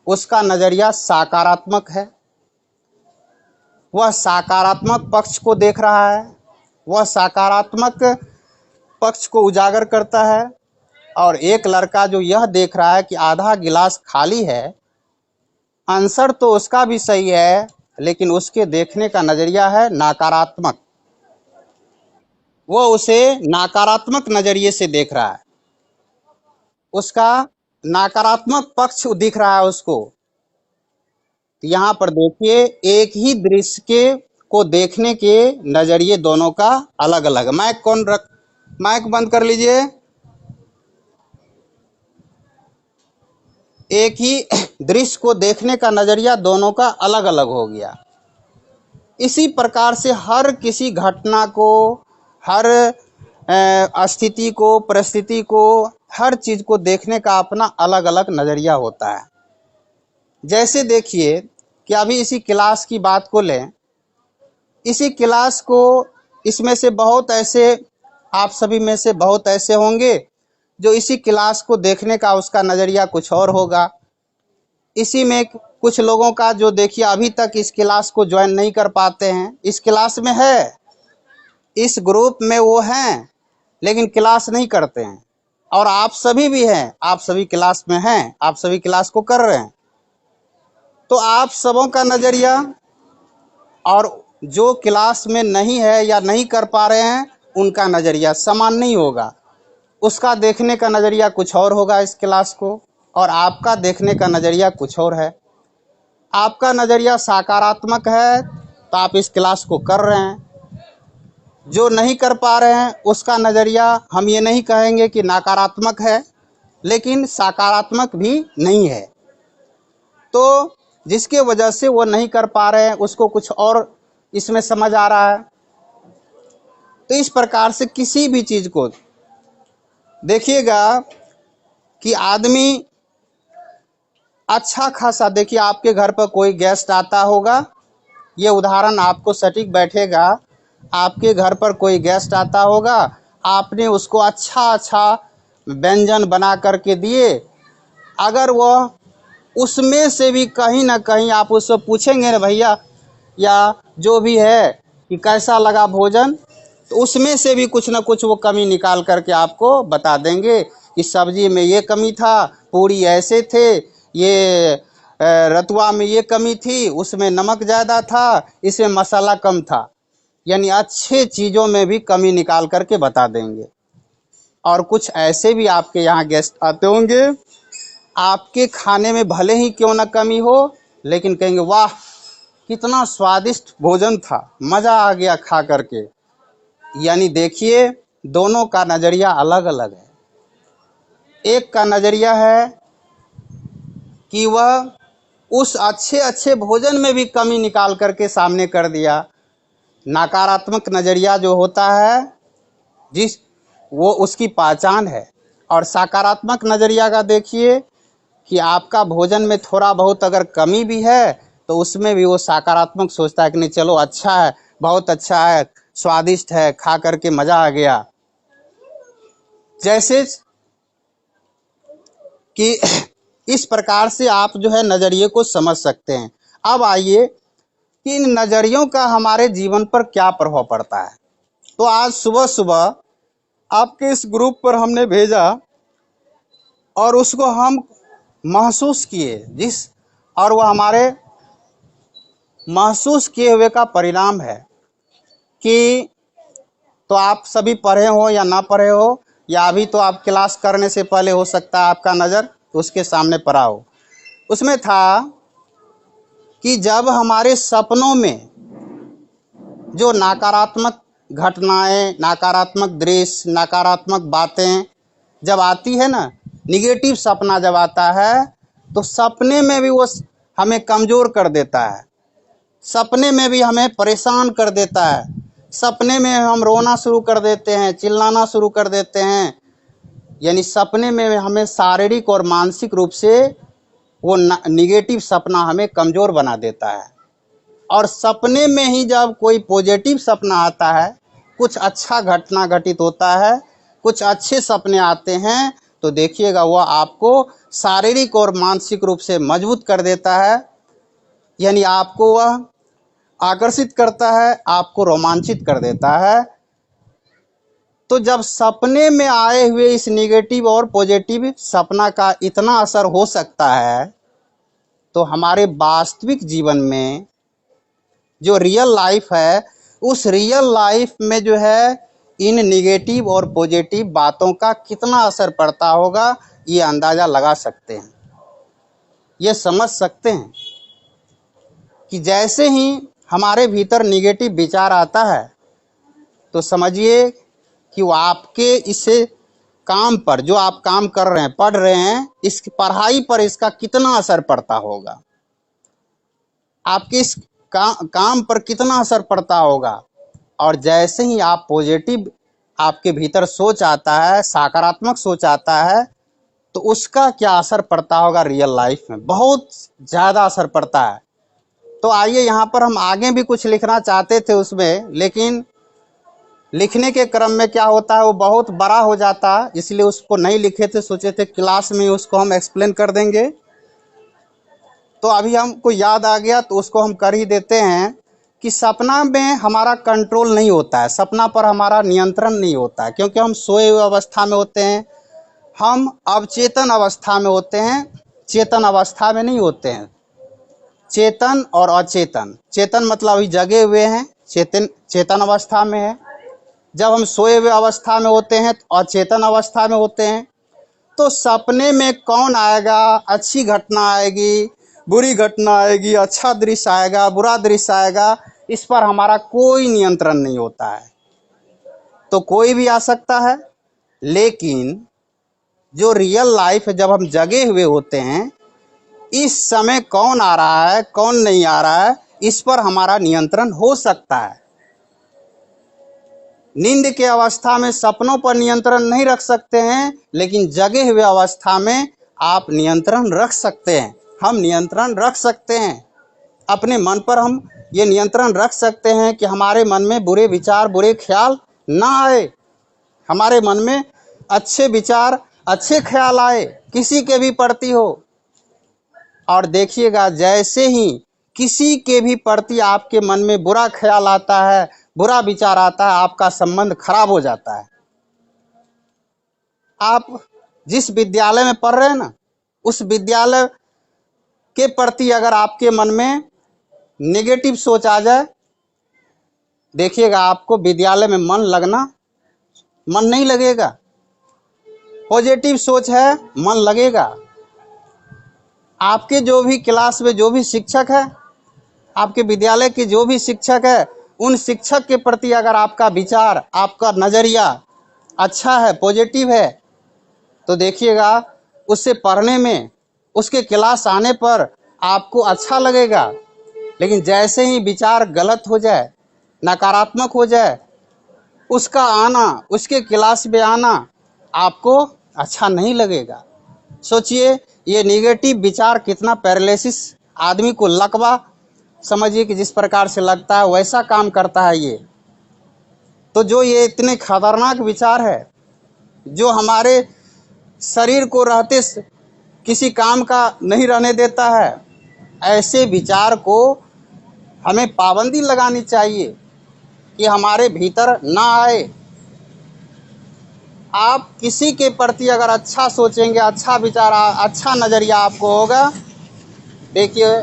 उसका नज़रिया सकारात्मक है, वह सकारात्मक पक्ष को देख रहा है, वह सकारात्मक पक्ष को उजागर करता है। और एक लड़का जो यह देख रहा है कि आधा गिलास खाली है, आंसर तो उसका भी सही है, लेकिन उसके देखने का नजरिया है नकारात्मक, वो उसे नकारात्मक नजरिए से देख रहा है, उसका नकारात्मक पक्ष दिख रहा है उसको। यहाँ पर देखिए, एक ही दृश्य के को देखने के नजरिए दोनों का अलग अलग। माइक बंद कर लीजिए। एक ही दृश्य को देखने का नजरिया दोनों का अलग अलग हो गया। इसी प्रकार से हर किसी घटना को, हर स्थिति को, परिस्थिति को, हर चीज को देखने का अपना अलग अलग नजरिया होता है। जैसे देखिए कि अभी इसी क्लास की बात को लें, इसी क्लास को, इसमें से बहुत ऐसे, आप सभी में से बहुत ऐसे होंगे जो इसी क्लास को देखने का उसका नज़रिया कुछ और होगा। इसी में कुछ लोगों का जो देखिए अभी तक इस क्लास को ज्वाइन नहीं कर पाते हैं, इस क्लास में है, इस ग्रुप में वो हैं, लेकिन क्लास नहीं करते हैं। और आप सभी भी हैं, आप सभी क्लास में हैं, आप सभी क्लास को कर रहे हैं। तो आप सबों का नज़रिया और जो क्लास में नहीं है या नहीं कर पा रहे हैं, उनका नज़रिया समान नहीं होगा। उसका देखने का नज़रिया कुछ और होगा इस क्लास को, और आपका देखने का नज़रिया कुछ और है। आपका नज़रिया सकारात्मक है तो आप इस क्लास को कर रहे हैं, जो नहीं कर पा रहे हैं उसका नज़रिया हम ये नहीं कहेंगे कि नकारात्मक है, लेकिन सकारात्मक भी नहीं है। तो जिसके वजह से वो नहीं कर पा रहे हैं, उसको कुछ और इसमें समझ आ रहा है। तो इस प्रकार से किसी भी चीज़ को देखिएगा कि आदमी अच्छा खासा, देखिए आपके घर पर कोई गेस्ट आता होगा, ये उदाहरण आपको सटीक बैठेगा। आपके घर पर कोई गेस्ट आता होगा, आपने उसको अच्छा अच्छा व्यंजन बना करके दिए, अगर वह उसमें से भी कहीं ना कहीं आप उससे पूछेंगे ना भैया या जो भी है कि कैसा लगा भोजन, तो उसमें से भी कुछ ना कुछ वो कमी निकाल करके आपको बता देंगे कि सब्जी में ये कमी था, पूरी ऐसे थे, ये रतुआ में ये कमी थी, उसमें नमक ज़्यादा था, इसमें मसाला कम था। यानी अच्छे चीज़ों में भी कमी निकाल करके बता देंगे। और कुछ ऐसे भी आपके यहाँ गेस्ट आते होंगे, आपके खाने में भले ही क्यों ना कमी हो, लेकिन कहेंगे वाह कितना स्वादिष्ट भोजन था, मज़ा आ गया खा करके। यानी देखिए दोनों का नज़रिया अलग अलग है। एक का नज़रिया है कि वह उस अच्छे अच्छे भोजन में भी कमी निकाल करके सामने कर दिया। नकारात्मक नज़रिया जो होता है जिस वो उसकी पहचान है। और सकारात्मक नज़रिया का देखिए कि आपका भोजन में थोड़ा बहुत अगर कमी भी है तो उसमें भी वो सकारात्मक सोचता है कि नहीं चलो अच्छा है, बहुत अच्छा है, स्वादिष्ट है, खा करके मज़ा आ गया। जैसे कि इस प्रकार से आप जो है नज़रिए को समझ सकते हैं। अब आइए कि इन नज़रियों का हमारे जीवन पर क्या प्रभाव पड़ता है। तो आज सुबह सुबह आपके इस ग्रुप पर हमने भेजा और उसको हम महसूस किए और वह हमारे महसूस किए हुए का परिणाम है कि तो आप सभी पढ़े हो या ना पढ़े हो, या अभी तो आप क्लास करने से पहले हो सकता है आपका नज़र उसके सामने पड़ा हो। उसमें था कि जब हमारे सपनों में जो नकारात्मक घटनाएं, नकारात्मक दृश्य, नकारात्मक बातें जब आती है ना, निगेटिव सपना जब आता है, तो सपने में भी वो हमें कमज़ोर कर देता है, सपने में भी हमें परेशान कर देता है, सपने में हम रोना शुरू कर देते हैं, चिल्लाना शुरू कर देते हैं। यानी सपने में हमें शारीरिक और मानसिक रूप से वो निगेटिव सपना हमें कमज़ोर बना देता है। और सपने में ही जब कोई पॉजिटिव सपना आता है, कुछ अच्छा घटना घटित होता है, कुछ अच्छे सपने आते हैं, तो देखिएगा वह आपको शारीरिक और मानसिक रूप से मजबूत कर देता है। यानी आपको वह आकर्षित करता है, आपको रोमांचित कर देता है। तो जब सपने में आए हुए इस निगेटिव और पॉजिटिव सपना का इतना असर हो सकता है, तो हमारे वास्तविक जीवन में जो रियल लाइफ है, उस रियल लाइफ में जो है इन निगेटिव और पॉजिटिव बातों का कितना असर पड़ता होगा, ये अंदाज़ा लगा सकते हैं, ये समझ सकते हैं कि जैसे ही हमारे भीतर निगेटिव विचार आता है तो समझिए कि वो आपके इसे काम पर, जो आप काम कर रहे हैं, पढ़ रहे हैं, इस पढ़ाई पर इसका कितना असर पड़ता होगा, आपके इस काम पर कितना असर पड़ता होगा। और जैसे ही आप पॉजिटिव, आपके भीतर सोच आता है, सकारात्मक सोच आता है, तो उसका क्या असर पड़ता होगा रियल लाइफ में, बहुत ज़्यादा असर पड़ता है। तो आइए यहाँ पर हम आगे भी कुछ लिखना चाहते थे उसमें, लेकिन लिखने के क्रम में क्या होता है वो बहुत बड़ा हो जाता, इसलिए उसको नहीं लिखे थे, सोचे थे क्लास में उसको हम एक्सप्लेन कर देंगे। तो अभी हमको याद आ गया तो उसको हम कर ही देते हैं कि सपना में हमारा कंट्रोल नहीं होता है, सपना पर हमारा नियंत्रण नहीं होता है, क्योंकि हम सोए हुए अवस्था में होते हैं, हम अवचेतन अवस्था में होते हैं, चेतन अवस्था में नहीं होते हैं। चेतन और अचेतन, चेतन मतलब अभी जगे हुए हैं, चेतन अवस्था में है। जब हम सोए हुए अवस्था में होते हैं तो अचेतन अवस्था में होते हैं। तो सपने में कौन आएगा, अच्छी घटना आएगी, बुरी घटना आएगी, अच्छा दृश्य आएगा, बुरा दृश्य आएगा, इस पर हमारा कोई नियंत्रण नहीं होता है। तो कोई भी आ सकता है, लेकिन जो रियल लाइफ है, जब हम जगे हुए होते हैं, इस समय कौन आ रहा है कौन नहीं आ रहा है, इस पर हमारा नियंत्रण हो सकता है। नींद के अवस्था में सपनों पर नियंत्रण नहीं रख सकते हैं, लेकिन जगे हुए अवस्था में आप नियंत्रण रख सकते हैं। हम नियंत्रण रख सकते हैं अपने मन पर। हम ये नियंत्रण रख सकते हैं कि हमारे मन में बुरे विचार, बुरे ख्याल ना आए। हमारे मन में अच्छे विचार, अच्छे ख्याल आए, किसी के भी प्रति हो। और देखिएगा, जैसे ही किसी के भी प्रति आपके मन में बुरा ख्याल आता है, बुरा विचार आता है, आपका संबंध खराब हो जाता है। आप जिस विद्यालय में पढ़ रहे हैं ना, उस विद्यालय के प्रति अगर आपके मन में नेगेटिव सोच आ जाए, देखिएगा आपको विद्यालय में मन नहीं लगेगा। पॉजिटिव सोच है, मन लगेगा। आपके जो भी क्लास में जो भी शिक्षक है, आपके विद्यालय के जो भी शिक्षक है, उन शिक्षक के प्रति अगर आपका विचार, आपका नज़रिया अच्छा है, पॉजिटिव है, तो देखिएगा उससे पढ़ने में, उसके क्लास आने पर आपको अच्छा लगेगा। लेकिन जैसे ही विचार गलत हो जाए, नकारात्मक हो जाए, उसका आना, उसके क्लास में आना आपको अच्छा नहीं लगेगा। सोचिए, ये नेगेटिव विचार कितना पैरालिसिस, आदमी को लकवा समझिए कि जिस प्रकार से लगता है वैसा काम करता है ये। तो जो ये इतने खतरनाक विचार है, जो हमारे शरीर को रहते किसी काम का नहीं रहने देता है, ऐसे विचार को हमें पाबंदी लगानी चाहिए कि हमारे भीतर ना आए। आप किसी के प्रति अगर अच्छा सोचेंगे, अच्छा विचार, अच्छा नज़रिया आपको होगा, देखिए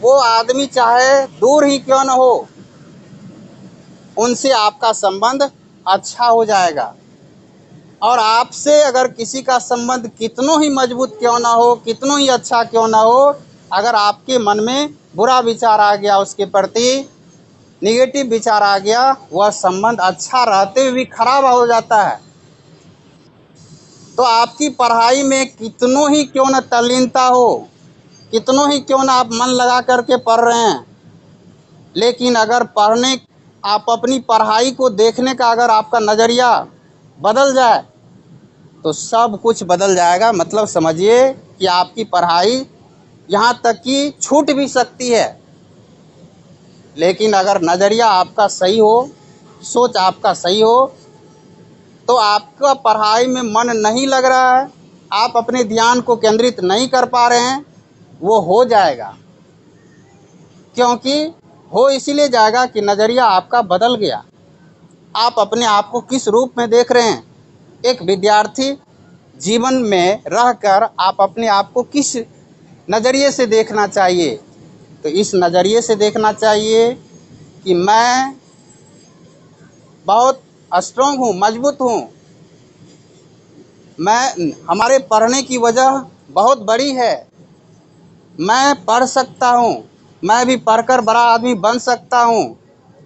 वो आदमी चाहे दूर ही क्यों न हो, उनसे आपका संबंध अच्छा हो जाएगा। और आपसे अगर किसी का संबंध कितनों ही मजबूत क्यों ना हो, कितनों ही अच्छा क्यों ना हो, अगर आपके मन में बुरा विचार आ गया, उसके प्रति निगेटिव विचार आ गया, वह संबंध अच्छा रहते हुए भी खराब हो जाता है। तो आपकी पढ़ाई में कितनों ही क्यों न तल्लीनता हो, कितनों ही क्यों ना आप मन लगा करके पढ़ रहे हैं, लेकिन अगर आप अपनी पढ़ाई को देखने का अगर आपका नज़रिया बदल जाए, तो सब कुछ बदल जाएगा। मतलब समझिए कि आपकी पढ़ाई यहाँ तक कि छूट भी सकती है। लेकिन अगर नज़रिया आपका सही हो, सोच आपका सही हो, तो आपका पढ़ाई में मन नहीं लग रहा है, आप अपने ध्यान को केंद्रित नहीं कर पा रहे हैं, वो हो जाएगा। क्योंकि हो इसीलिए जाएगा कि नज़रिया आपका बदल गया। आप अपने आप को किस रूप में देख रहे हैं। एक विद्यार्थी जीवन में रहकर आप अपने आप को किस नज़रिए से देखना चाहिए, तो इस नज़रिए से देखना चाहिए कि मैं बहुत स्ट्रॉन्ग हूँ, मजबूत हूँ, हमारे पढ़ने की वजह बहुत बड़ी है, मैं पढ़ सकता हूँ, मैं भी पढ़कर बड़ा आदमी बन सकता हूँ,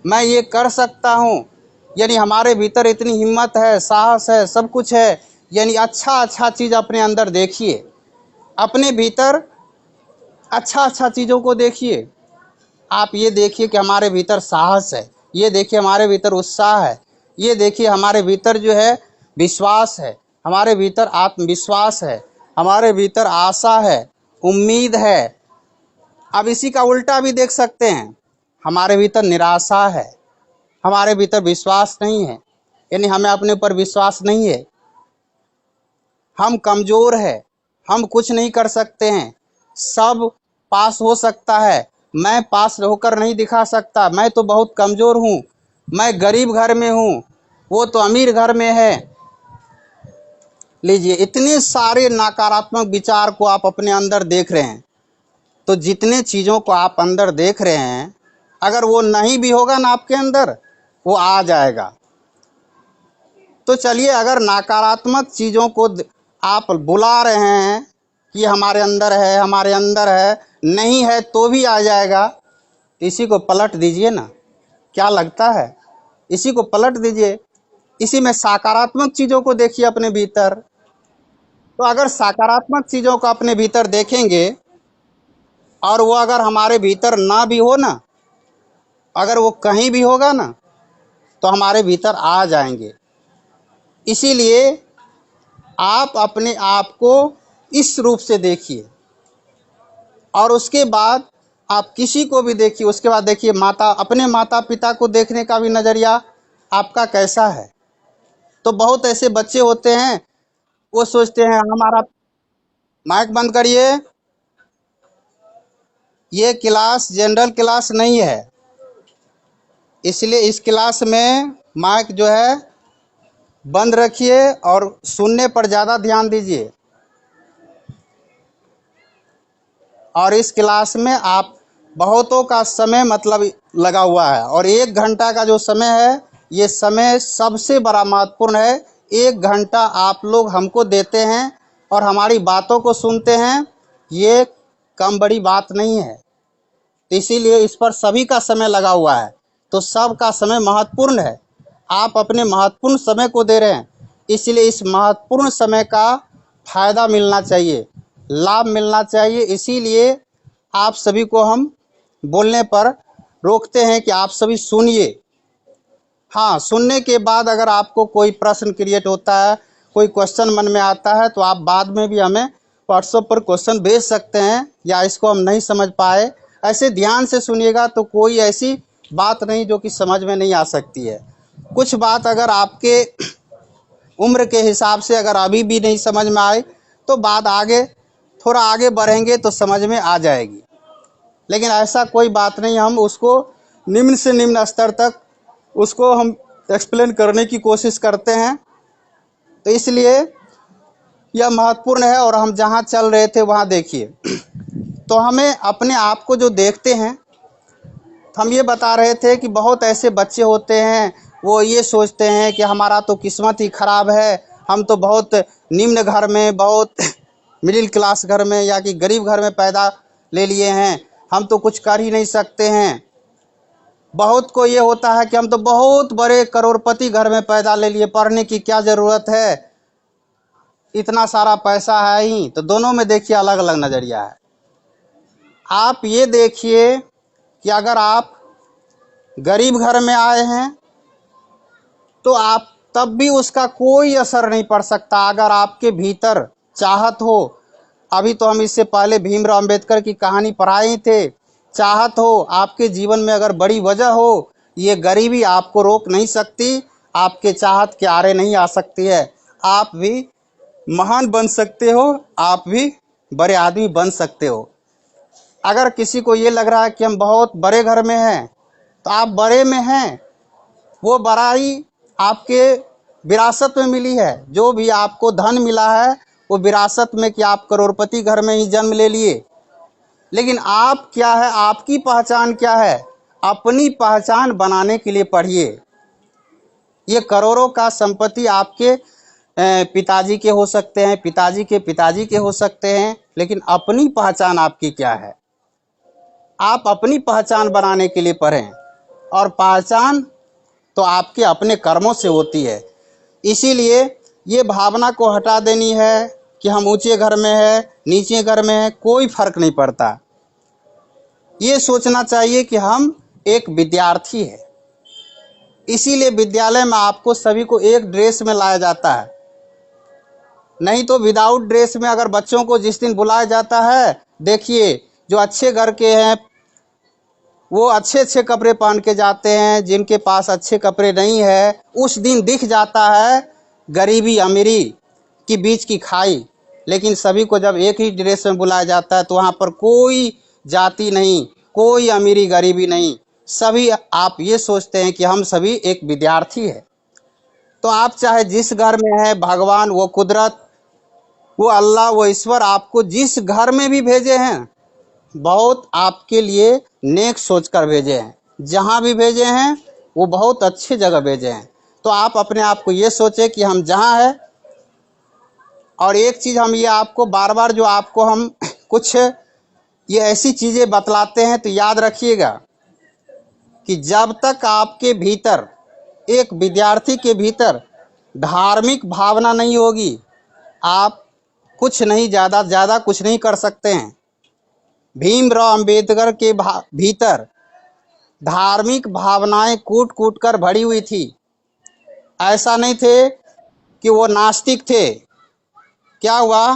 मैं ये कर सकता हूँ। यानी हमारे भीतर इतनी हिम्मत है, साहस है, सब कुछ है। यानी अच्छा चीज़ अपने अंदर देखिए, अपने भीतर अच्छा चीज़ों को देखिए। आप ये देखिए कि हमारे भीतर साहस है, ये देखिए हमारे भीतर उत्साह है, ये देखिए हमारे भीतर जो है विश्वास है, हमारे भीतर आत्मविश्वास है, हमारे भीतर आशा है, उम्मीद है। अब इसी का उल्टा भी देख सकते हैं, हमारे भीतर निराशा है, हमारे भीतर विश्वास नहीं है, यानी हमें अपने ऊपर विश्वास नहीं है, हम कमज़ोर है, हम कुछ नहीं कर सकते हैं, सब पास हो सकता है, मैं पास होकर नहीं दिखा सकता, मैं तो बहुत कमज़ोर हूँ, मैं गरीब घर में हूँ, वो तो अमीर घर में है। लीजिए, इतने सारे नकारात्मक विचार को आप अपने अंदर देख रहे हैं। तो जितने चीज़ों को आप अंदर देख रहे हैं, अगर वो नहीं भी होगा ना आपके अंदर, वो आ जाएगा। तो चलिए, अगर नकारात्मक चीज़ों को आप बुला रहे हैं कि हमारे अंदर है, हमारे अंदर है, नहीं है तो भी आ जाएगा, इसी को पलट दीजिए ना। क्या लगता है? इसी को पलट दीजिए, इसी में सकारात्मक चीज़ों को देखिए अपने भीतर। तो अगर सकारात्मक चीज़ों को अपने भीतर देखेंगे और वो अगर हमारे भीतर ना भी हो ना, अगर वो कहीं भी होगा ना, तो हमारे भीतर आ जाएंगे। इसीलिए आप अपने आप को इस रूप से देखिए और उसके बाद आप किसी को भी देखिए। उसके बाद देखिए अपने माता पिता को देखने का भी नज़रिया आपका कैसा है। तो बहुत ऐसे बच्चे होते हैं, वो सोचते हैं हमारा। माइक बंद करिए। ये क्लास जनरल क्लास नहीं है, इसलिए इस क्लास में माइक जो है बंद रखिए और सुनने पर ज़्यादा ध्यान दीजिए। और इस क्लास में आप बहुतों का समय मतलब लगा हुआ है, और 1 घंटा का जो समय है, ये समय सबसे बड़ा महत्वपूर्ण है। 1 घंटा आप लोग हमको देते हैं और हमारी बातों को सुनते हैं, ये कम बड़ी बात नहीं है। तो इसीलिए इस पर सभी का समय लगा हुआ है, तो सबका समय महत्वपूर्ण है। आप अपने महत्वपूर्ण समय को दे रहे हैं, इसलिए इस महत्वपूर्ण समय का फ़ायदा मिलना चाहिए, लाभ मिलना चाहिए। इसीलिए आप सभी को हम बोलने पर रोकते हैं कि आप सभी सुनिए। हाँ, सुनने के बाद अगर आपको कोई प्रश्न क्रिएट होता है, कोई क्वेश्चन मन में आता है, तो आप बाद में भी हमें व्हाट्सएप पर क्वेश्चन भेज सकते हैं, या इसको हम नहीं समझ पाए, ऐसे ध्यान से सुनिएगा तो कोई ऐसी बात नहीं जो कि समझ में नहीं आ सकती है। कुछ बात अगर आपके उम्र के हिसाब से अगर अभी भी नहीं समझ में आए, तो बात आगे थोड़ा आगे बढ़ेंगे तो समझ में आ जाएगी। लेकिन ऐसा कोई बात नहीं, हम उसको निम्न से निम्न स्तर तक उसको हम एक्सप्लेन करने की कोशिश करते हैं। तो इसलिए यह महत्वपूर्ण है। और हम जहाँ चल रहे थे वहाँ देखिए, तो हमें अपने आप को जो देखते हैं, हम ये बता रहे थे कि बहुत ऐसे बच्चे होते हैं, वो ये सोचते हैं कि हमारा तो किस्मत ही ख़राब है, हम तो बहुत निम्न घर में, बहुत मिडिल क्लास घर में या कि गरीब घर में पैदा ले लिए हैं, हम तो कुछ कर ही नहीं सकते हैं। बहुत को ये होता है कि हम तो बहुत बड़े करोड़पति घर में पैदा ले लिए, पढ़ने की क्या ज़रूरत है, इतना सारा पैसा है ही। तो दोनों में देखिए अलग अलग नज़रिया है। आप ये देखिए कि अगर आप गरीब घर में आए हैं तो आप तब भी उसका कोई असर नहीं पड़ सकता अगर आपके भीतर चाहत हो। अभी तो हम इससे पहले भीमराव अंबेडकर की कहानी पढ़ाए ही थे। चाहत हो आपके जीवन में, अगर बड़ी वजह हो, ये गरीबी आपको रोक नहीं सकती, आपके चाहत के आरे नहीं आ सकती है। आप भी महान बन सकते हो, आप भी बड़े आदमी बन सकते हो। अगर किसी को ये लग रहा है कि हम बहुत बड़े घर में हैं, तो आप बड़े में हैं, वो बड़ाई आपके विरासत में मिली है। जो भी आपको धन मिला है वो विरासत में, कि आप करोड़पति घर में ही जन्म ले लिए। लेकिन आप क्या है, आपकी पहचान क्या है, अपनी पहचान बनाने के लिए पढ़िए। ये करोड़ों का संपत्ति आपके पिताजी के हो सकते हैं, पिताजी के पिताजी के हो सकते हैं, लेकिन अपनी पहचान आपकी क्या है, आप अपनी पहचान बनाने के लिए पढ़ें। और पहचान तो आपके अपने कर्मों से होती है। इसीलिए ये भावना को हटा देनी है कि हम ऊंचे घर में है, नीचे घर में है, कोई फर्क नहीं पड़ता। ये सोचना चाहिए कि हम एक विद्यार्थी है। इसीलिए विद्यालय में आपको सभी को एक ड्रेस में लाया जाता है। नहीं तो विदाउट ड्रेस में अगर बच्चों को जिस दिन बुलाया जाता है, देखिए जो अच्छे घर के हैं वो अच्छे अच्छे कपड़े पहन के जाते हैं, जिनके पास अच्छे कपड़े नहीं है उस दिन दिख जाता है गरीबी अमीरी की बीच की खाई। लेकिन सभी को जब एक ही ड्रेस में बुलाया जाता है तो वहाँ पर कोई जाति नहीं, कोई अमीरी गरीबी नहीं, सभी आप ये सोचते हैं कि हम सभी एक विद्यार्थी है। तो आप चाहे जिस घर में है, भगवान, वो कुदरत, वो अल्लाह, वो ईश्वर आपको जिस घर में भी भेजे हैं, बहुत आपके लिए नेक सोचकर भेजे हैं। जहाँ भी भेजे हैं वो बहुत अच्छी जगह भेजे हैं। तो आप अपने आप को ये सोचें कि हम जहाँ हैं। और एक चीज़ हम ये आपको बार बार जो आपको हम कुछ ये ऐसी चीज़ें बतलाते हैं, तो याद रखिएगा कि जब तक आपके भीतर, एक विद्यार्थी के भीतर धार्मिक भावना नहीं होगी, आप कुछ नहीं, ज़्यादा कुछ नहीं कर सकते हैं। भीमराव अंबेडकर के भीतर धार्मिक भावनाएं कूट कूट कर भरी हुई थी। ऐसा नहीं थे कि वो नास्तिक थे। क्या हुआ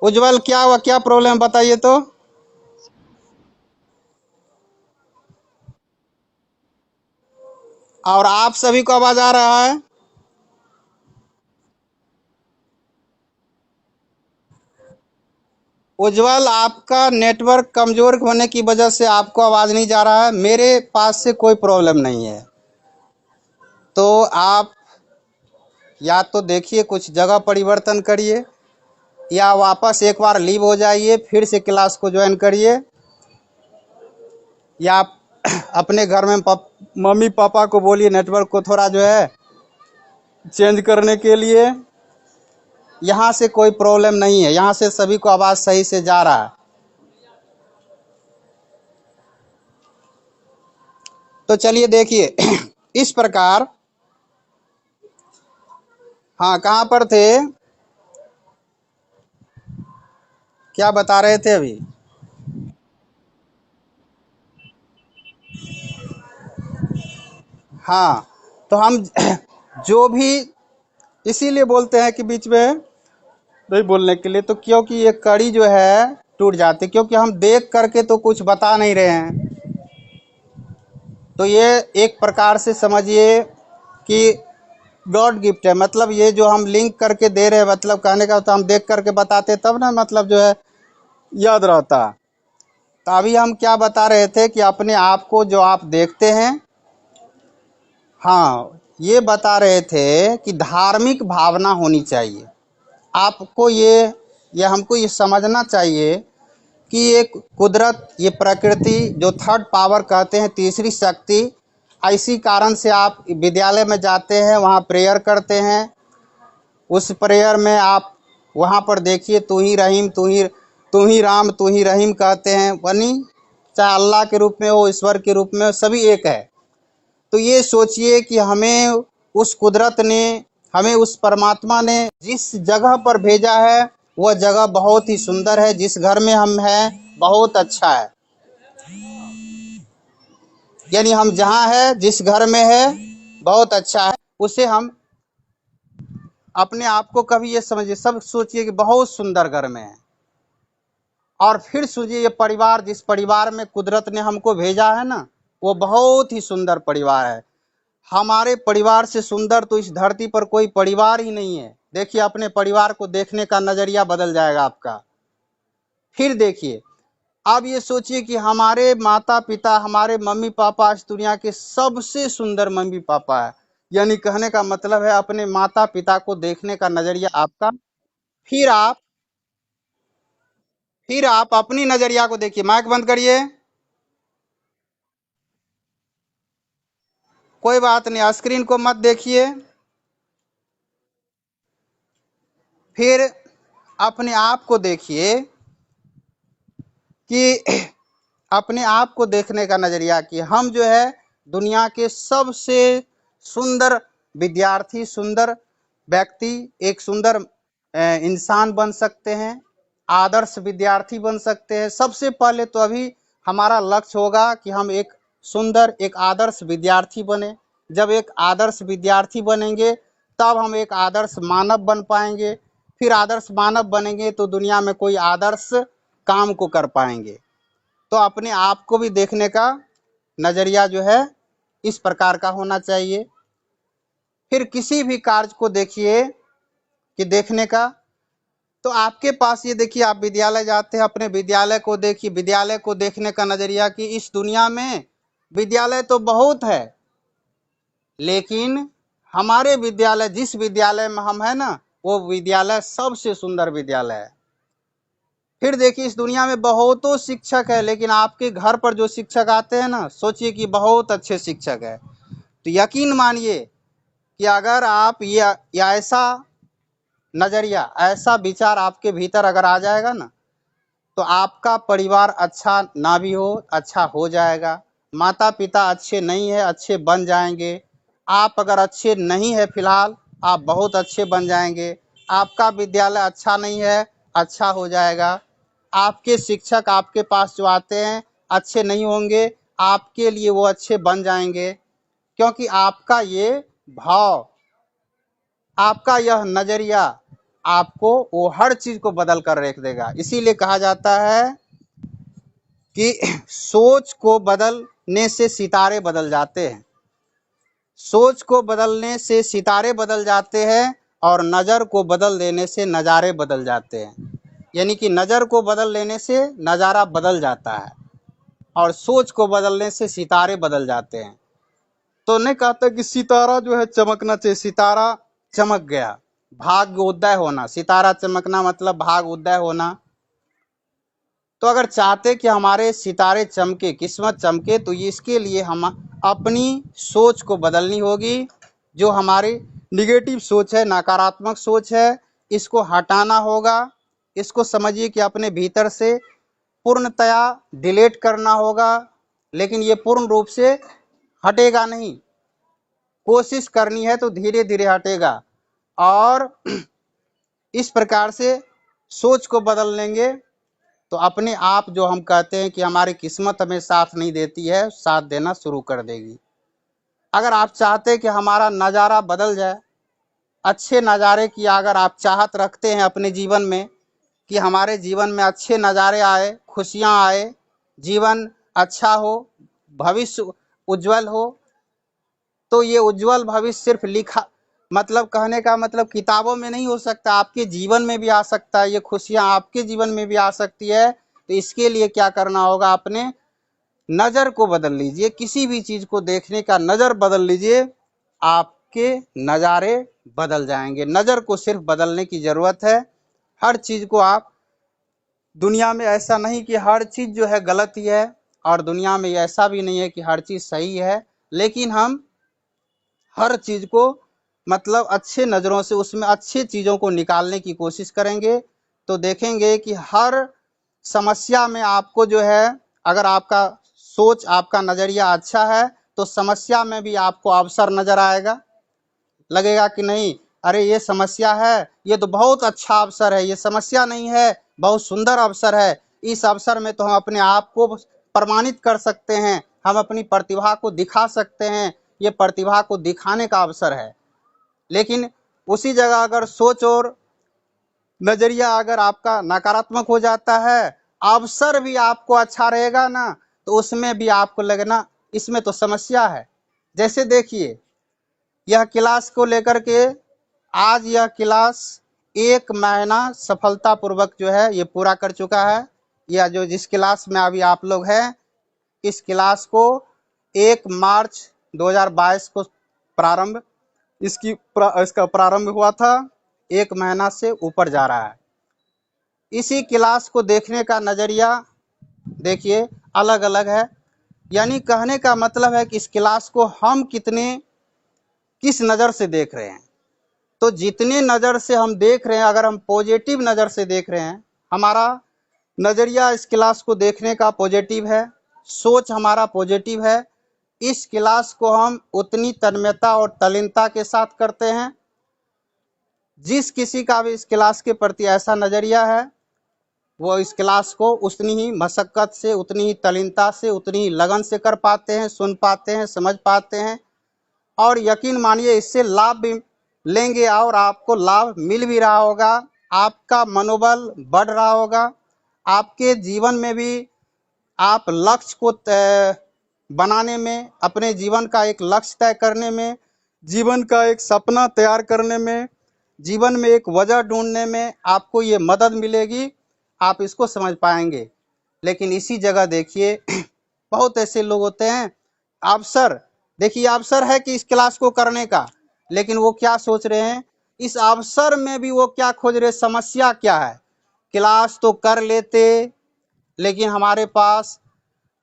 उज्जवल, क्या हुआ, क्या प्रॉब्लम बताइए तो। और आप सभी को आवाज आ रहा है? उज्जवल, आपका नेटवर्क कमजोर होने की वजह से आपको आवाज नहीं जा रहा है। मेरे पास से कोई प्रॉब्लम नहीं है। तो आप या तो देखिए कुछ जगह परिवर्तन करिए, या वापस एक बार लीव हो जाइए, फिर से क्लास को ज्वाइन करिए, या आप अपने घर में मम्मी पापा को बोलिए नेटवर्क को थोड़ा जो है चेंज करने के लिए। यहाँ से कोई प्रॉब्लम नहीं है, यहाँ से सभी को आवाज़ सही से जा रहा है। तो चलिए देखिए इस प्रकार। हाँ, कहाँ पर थे, क्या बता रहे थे अभी? हाँ, तो हम जो भी इसीलिए बोलते हैं कि बीच में नहीं बोलने के लिए, तो क्योंकि ये कड़ी जो है टूट जाती, क्योंकि हम देख करके तो कुछ बता नहीं रहे हैं। तो ये एक प्रकार से समझिए कि गॉड गिफ्ट है। मतलब ये जो हम लिंक करके दे रहे हैं, मतलब कहने का तो हम देख करके बताते तब ना, मतलब जो है याद रहता। तो अभी हम क्या बता रहे थे कि अपने आप को जो आप देखते हैं, हाँ, ये बता रहे थे कि धार्मिक भावना होनी चाहिए आपको। ये हमको ये समझना चाहिए कि ये कुदरत, ये प्रकृति जो थर्ड पावर कहते हैं, तीसरी शक्ति, इसी कारण से आप विद्यालय में जाते हैं, वहाँ प्रेयर करते हैं। उस प्रेयर में आप वहाँ पर देखिए तू ही रहीम, तू ही राम, तू ही रहीम कहते हैं, बनी चाहे अल्लाह के रूप में हो, ईश्वर के रूप में हो, सभी एक है। तो ये सोचिए कि हमें उस कुदरत ने, हमें उस परमात्मा ने जिस जगह पर भेजा है, वह जगह बहुत ही सुंदर है। जिस घर में हम हैं बहुत अच्छा है, यानी हम जहाँ है, जिस घर में है बहुत अच्छा है। उसे हम अपने आप को कभी ये समझिए, सब सोचिए कि बहुत सुंदर घर में है। और फिर सोचिए ये परिवार, जिस परिवार में कुदरत ने हमको भेजा है ना, वो बहुत ही सुंदर परिवार है। हमारे परिवार से सुंदर तो इस धरती पर कोई परिवार ही नहीं है। देखिए अपने परिवार को देखने का नजरिया बदल जाएगा आपका। फिर देखिए, अब ये सोचिए कि हमारे माता पिता, हमारे मम्मी पापा इस दुनिया के सबसे सुंदर मम्मी पापा है। यानी कहने का मतलब है अपने माता पिता को देखने का नजरिया आपका। फिर आप फिर आप अपनी नजरिया को देखिए। माइक बंद करिए। कोई बात नहीं, स्क्रीन को मत देखिए। फिर अपने आप को देखिए कि अपने आप को देखने का नजरिया कि हम जो है दुनिया के सबसे सुंदर विद्यार्थी, सुंदर व्यक्ति, एक सुंदर इंसान बन सकते हैं, आदर्श विद्यार्थी बन सकते हैं। सबसे पहले तो अभी हमारा लक्ष्य होगा कि हम एक सुंदर, एक आदर्श विद्यार्थी बने। जब एक आदर्श विद्यार्थी बनेंगे तब हम एक आदर्श मानव बन पाएंगे। फिर आदर्श मानव बनेंगे तो दुनिया में कोई आदर्श काम को कर पाएंगे। तो अपने आप को भी देखने का नजरिया जो है इस प्रकार का होना चाहिए। फिर किसी भी कार्य को देखिए कि देखने का, तो आपके पास ये देखिए, आप विद्यालय जाते हैं, अपने विद्यालय को देखिए। विद्यालय को देखने का नजरिया कि इस दुनिया में विद्यालय तो बहुत है, लेकिन हमारे विद्यालय, जिस विद्यालय में हम है ना, वो विद्यालय सबसे सुंदर विद्यालय है। फिर देखिए इस दुनिया में बहुतों शिक्षक है, लेकिन आपके घर पर जो शिक्षक आते हैं ना, सोचिए कि बहुत अच्छे शिक्षक है। तो यकीन मानिए कि अगर आप ये ऐसा नजरिया, ऐसा विचार आपके भीतर अगर आ जाएगा ना, तो आपका परिवार अच्छा ना भी हो, अच्छा हो जाएगा। माता पिता अच्छे नहीं है, अच्छे बन जाएंगे। आप अगर अच्छे नहीं है फिलहाल, आप बहुत अच्छे बन जाएंगे। आपका विद्यालय अच्छा नहीं है, अच्छा हो जाएगा। आपके शिक्षक आपके पास जो आते हैं अच्छे नहीं होंगे, आपके लिए वो अच्छे बन जाएंगे, क्योंकि आपका ये भाव, आपका यह नजरिया आपको वो हर चीज को बदल कर रख देगा। इसीलिए कहा जाता है कि सोच को बदलने से सितारे बदल जाते हैं। सोच को बदलने से सितारे बदल जाते हैं और नज़र को बदल देने से नज़ारे बदल जाते हैं। यानी कि नज़र को बदल लेने से नज़ारा बदल जाता है और सोच को बदलने से सितारे बदल जाते हैं। तो नहीं कहता कि सितारा जो है चमकना चाहिए, सितारा चमक गया, भाग्य उदय होना। सितारा चमकना मतलब भाग्य उदय होना। तो अगर चाहते कि हमारे सितारे चमके, किस्मत चमके, तो इसके लिए हम अपनी सोच को बदलनी होगी। जो हमारी निगेटिव सोच है, नकारात्मक सोच है, इसको हटाना होगा। इसको समझिए कि अपने भीतर से पूर्णतया डिलीट करना होगा, लेकिन ये पूर्ण रूप से हटेगा नहीं। कोशिश करनी है तो धीरे धीरे हटेगा। और इस प्रकार से सोच को बदल लेंगे तो अपने आप जो हम कहते हैं कि हमारी किस्मत हमें साथ नहीं देती है, साथ देना शुरू कर देगी। अगर आप चाहते हैं कि हमारा नज़ारा बदल जाए, अच्छे नज़ारे की अगर आप चाहत रखते हैं अपने जीवन में कि हमारे जीवन में अच्छे नज़ारे आए, खुशियाँ आए, जीवन अच्छा हो, भविष्य उज्जवल हो, तो ये उज्जवल भविष्य सिर्फ लिखा मतलब कहने का मतलब किताबों में नहीं हो सकता, आपके जीवन में भी आ सकता है। ये खुशियाँ आपके जीवन में भी आ सकती है। तो इसके लिए क्या करना होगा, अपने नज़र को बदल लीजिए। किसी भी चीज़ को देखने का नज़र बदल लीजिए, आपके नज़ारे बदल जाएंगे। नज़र को सिर्फ बदलने की ज़रूरत है। हर चीज़ को आप, दुनिया में ऐसा नहीं कि हर चीज़ जो है गलत ही है, और दुनिया में ऐसा भी नहीं है कि हर चीज़ सही है, लेकिन हम हर चीज़ को मतलब अच्छे नज़रों से उसमें अच्छी चीज़ों को निकालने की कोशिश करेंगे, तो देखेंगे कि हर समस्या में आपको जो है, अगर आपका सोच, आपका नज़रिया अच्छा है, तो समस्या में भी आपको अवसर नज़र आएगा। लगेगा कि नहीं, अरे ये समस्या है, ये तो बहुत अच्छा अवसर है, ये समस्या नहीं है, बहुत सुंदर अवसर है। इस अवसर में तो हम अपने आप को प्रमाणित कर सकते हैं, हम अपनी प्रतिभा को दिखा सकते हैं, ये प्रतिभा को दिखाने का अवसर है। लेकिन उसी जगह अगर सोच और नजरिया अगर आपका नकारात्मक हो जाता है, अवसर भी आपको अच्छा रहेगा ना, तो उसमें भी आपको लगना इसमें तो समस्या है। जैसे देखिए, यह क्लास को लेकर के आज यह क्लास 1 महीना सफलतापूर्वक जो है ये पूरा कर चुका है। यह जो जिस क्लास में अभी आप लोग हैं, इस क्लास को 1 मार्च 2022 को प्रारंभ इसका प्रारंभ हुआ था। 1 महीना से ऊपर जा रहा है। इसी क्लास को देखने का नज़रिया देखिए अलग अलग है। यानी कहने का मतलब है कि इस क्लास को हम किस नज़र से देख रहे हैं। तो जितने नज़र से हम देख रहे हैं, अगर हम पॉजिटिव नज़र से देख रहे हैं, हमारा नज़रिया इस क्लास को देखने का पॉजिटिव है, सोच हमारा पॉजिटिव है, इस क्लास को हम उतनी तन्मयता और तल्लीनता के साथ करते हैं। जिस किसी का भी इस क्लास के प्रति ऐसा नज़रिया है, वो इस क्लास को उतनी ही मशक्क़त से, उतनी ही तल्लीनता से, उतनी ही लगन से कर पाते हैं, सुन पाते हैं, समझ पाते हैं, और यकीन मानिए इससे लाभ भी लेंगे और आपको लाभ मिल भी रहा होगा। आपका मनोबल बढ़ रहा होगा। आपके जीवन में भी आप लक्ष्य को बनाने में, अपने जीवन का एक लक्ष्य तय करने में, जीवन का एक सपना तैयार करने में, जीवन में एक वजह ढूंढने में आपको ये मदद मिलेगी। आप इसको समझ पाएंगे। लेकिन इसी जगह देखिए बहुत ऐसे लोग होते हैं, अवसर देखिए, अवसर है कि इस क्लास को करने का, लेकिन वो क्या सोच रहे हैं, इस अवसर में भी वो क्या खोज रहे, समस्या क्या है। क्लास तो कर लेते, लेकिन हमारे पास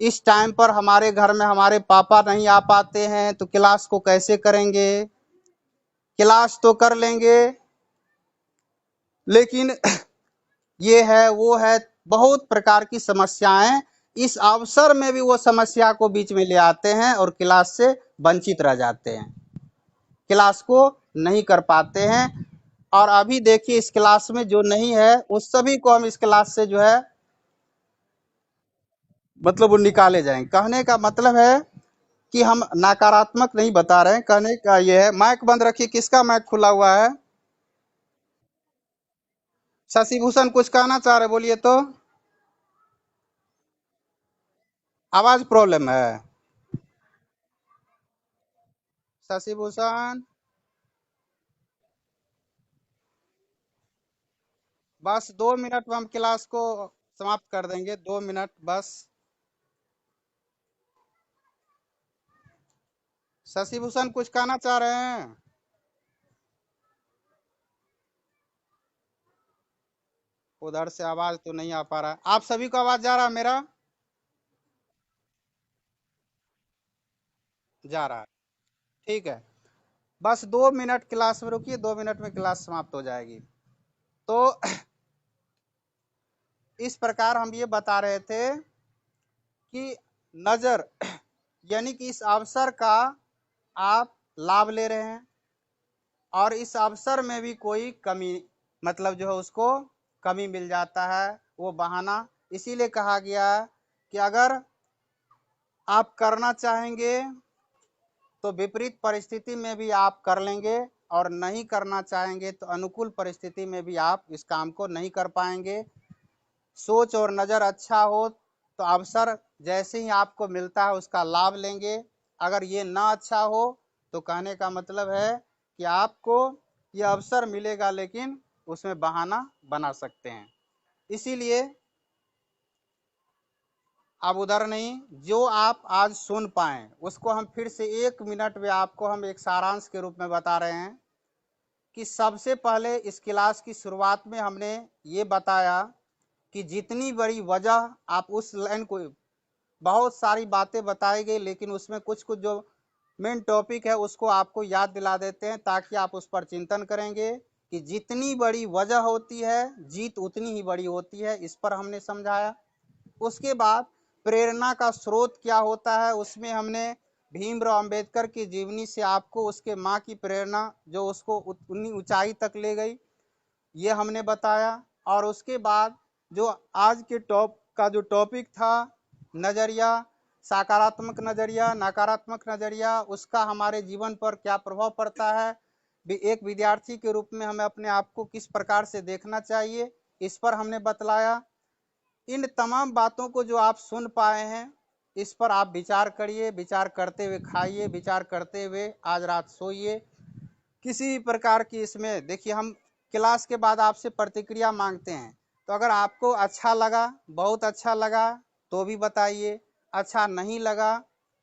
इस टाइम पर हमारे घर में हमारे पापा नहीं आ पाते हैं, तो क्लास को कैसे करेंगे। क्लास तो कर लेंगे, लेकिन ये है वो है, बहुत प्रकार की समस्याएं इस अवसर में भी वो समस्या को बीच में ले आते हैं और क्लास से वंचित रह जाते हैं, क्लास को नहीं कर पाते हैं। और अभी देखिए इस क्लास में जो नहीं है उस सभी को हम इस क्लास से जो है मतलब वो निकाले जाएंगे। कहने का मतलब है कि हम नकारात्मक नहीं बता रहे हैं। कहने का ये है, माइक बंद रखिए। किसका माइक खुला हुआ है? शशि भूषण कुछ कहना चाह रहे, बोलिए तो। आवाज प्रॉब्लम है। शशि भूषण, बस 2 मिनट में हम क्लास को समाप्त कर देंगे। 2 मिनट बस। शशि भूषण कुछ कहना चाह रहे हैं? उधर से आवाज तो नहीं आ पा रहा है। आप सभी को आवाज जा रहा है मेरा? जा रहा है। ठीक है। बस 2 मिनट क्लास में रुकिए, 2 मिनट में क्लास समाप्त हो जाएगी। तो इस प्रकार हम ये बता रहे थे कि नजर यानी कि इस अवसर का आप लाभ ले रहे हैं और इस अवसर में भी कोई कमी मतलब जो है उसको कमी मिल जाता है, वो बहाना। इसीलिए कहा गया है कि अगर आप करना चाहेंगे तो विपरीत परिस्थिति में भी आप कर लेंगे और नहीं करना चाहेंगे तो अनुकूल परिस्थिति में भी आप इस काम को नहीं कर पाएंगे। सोच और नज़र अच्छा हो तो अवसर जैसे ही आपको मिलता है उसका लाभ लेंगे। अगर ये ना अच्छा हो तो कहने का मतलब है कि आपको ये अवसर मिलेगा लेकिन उसमें बहाना बना सकते हैं। इसीलिए अब उधर नहीं, जो आप आज सुन पाए उसको हम फिर से 1 मिनट में आपको हम एक सारांश के रूप में बता रहे हैं कि सबसे पहले इस क्लास की शुरुआत में हमने ये बताया कि जितनी बड़ी वजह आप उस लाइन को, बहुत सारी बातें बताई गई लेकिन उसमें कुछ कुछ जो मेन टॉपिक है उसको आपको याद दिला देते हैं ताकि आप उस पर चिंतन करेंगे कि जितनी बड़ी वजह होती है जीत उतनी ही बड़ी होती है। इस पर हमने समझाया। उसके बाद प्रेरणा का स्रोत क्या होता है उसमें हमने भीमराव अंबेडकर की जीवनी से आपको उसके माँ की प्रेरणा जो उसको उतनी ऊंचाई तक ले गई ये हमने बताया। और उसके बाद जो आज के जो टॉपिक था, नजरिया, सकारात्मक नजरिया, नकारात्मक नजरिया, उसका हमारे जीवन पर क्या प्रभाव पड़ता है, एक विद्यार्थी के रूप में हमें अपने आप को किस प्रकार से देखना चाहिए, इस पर हमने बतलाया। इन तमाम बातों को जो आप सुन पाए हैं इस पर आप विचार करिए, विचार करते हुए खाइए, विचार करते हुए आज रात सोइए। किसी प्रकार की इसमें देखिए हम क्लास के बाद आपसे प्रतिक्रिया मांगते हैं, तो अगर आपको अच्छा लगा, बहुत अच्छा लगा तो भी बताइए, अच्छा नहीं लगा,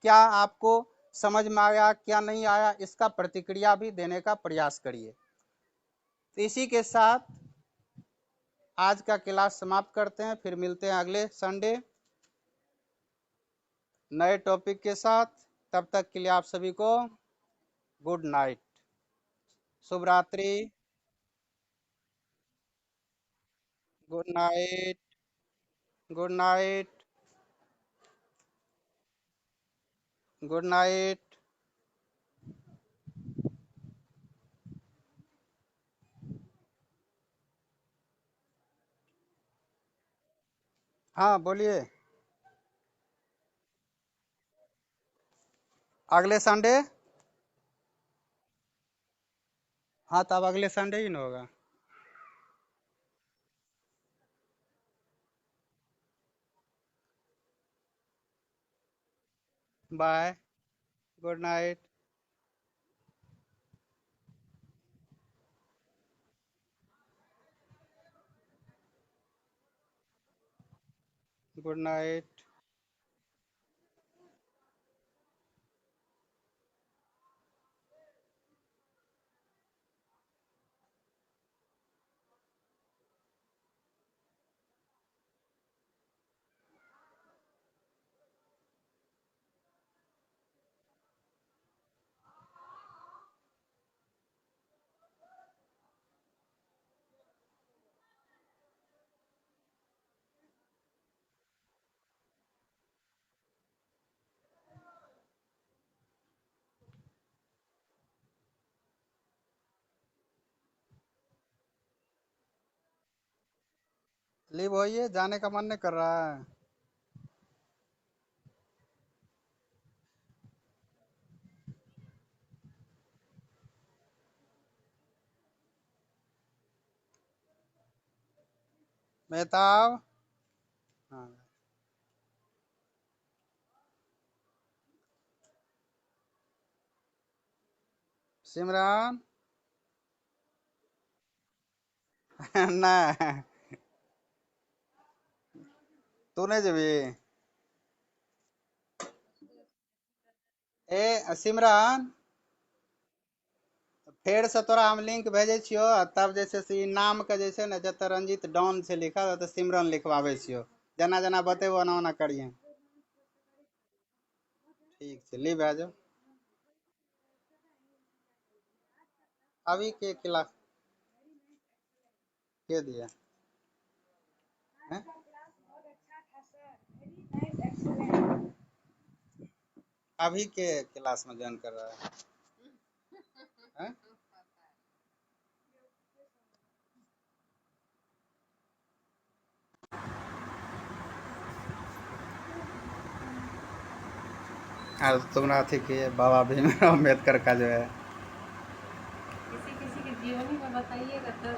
क्या आपको समझ में आया क्या नहीं आया, इसका प्रतिक्रिया भी देने का प्रयास करिए। तो इसी के साथ आज का क्लास समाप्त करते हैं, फिर मिलते हैं अगले संडे नए टॉपिक के साथ। तब तक के लिए आप सभी को गुड नाइट, शुभ रात्रि। Good night. Good night. Good night. हाँ बोलिए। अगले संडे। हाँ तब अगले संडे ही ना होगा। Bye. Good night. Good night. Leave होइए, जाने का मन नहीं कर रहा है। मेहताब। हाँ। सिमरन। ना, तू नहीं जबी। ए सिमरन, फेर से तोरा हम लिंक भेजे छियो, तब जैसे से ई नाम के जैसे ना जत रंजीत डॉन से लिखल तो सिमरन लिखवावे छियो। जना जना बतेबो ओना ओना करिए। ठीक छै, ली भे जाओ। अभी के क्लास के दिया हैं? अभी के क्लास में ज्वाइन कर रहा है हैं? आज तुम्हारा अथी के बाबा भीमराव अम्बेडकर का जो है किसी किसी के जीवनी में बताइएगा तब।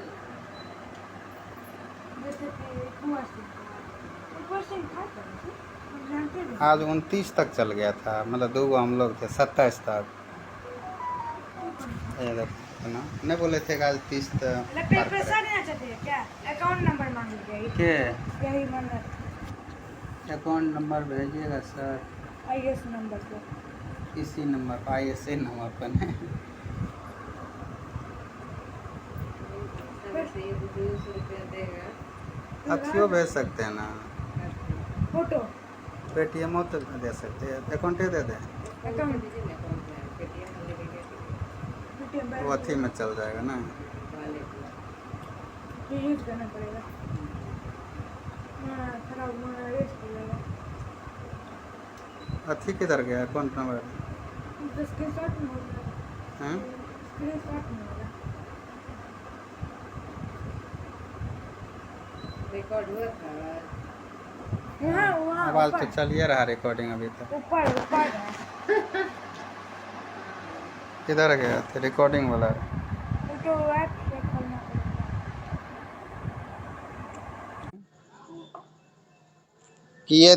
आज 29 तक चल गया था, मतलब 2 हम लोग थे, 27 तक। ये देखो ना, नहीं बोले थे कि आज 30 तक पार करें। क्या अकाउंट नंबर मांग लिया के यही मन्नत अकाउंट नंबर भेजिएगा सर, आईएस नंबर पर इसी नंबर पर, ISA नंबर पर नहीं। से ये 200 रुपया देगा। अथियो भेज सकते हैं ना, फोटो पेटीएमओ तो दे सकते हैं, अकाउंटे दे दें, अकाउंट दीजिए ना, अकाउंट में पेटीएम में लगेगा। वो अथी में चल जाएगा ना। ये यूज करना पड़ेगा। खराब रेस्ट पड़ेगा। अथी किधर गया अकाउंट नंबर? स्क्रीनशॉट में होगा। हैं? स्क्रीनशॉट में होगा। रिकॉर्ड हुआ था। वहाँ आवाज तो चलिए रहा रिकॉर्डिंग अभी तक। ऊपर ऊपर है। किधर गया थे रिकॉर्डिंग वाला? फोटो ऐप से खोलना पड़ेगा। कि ये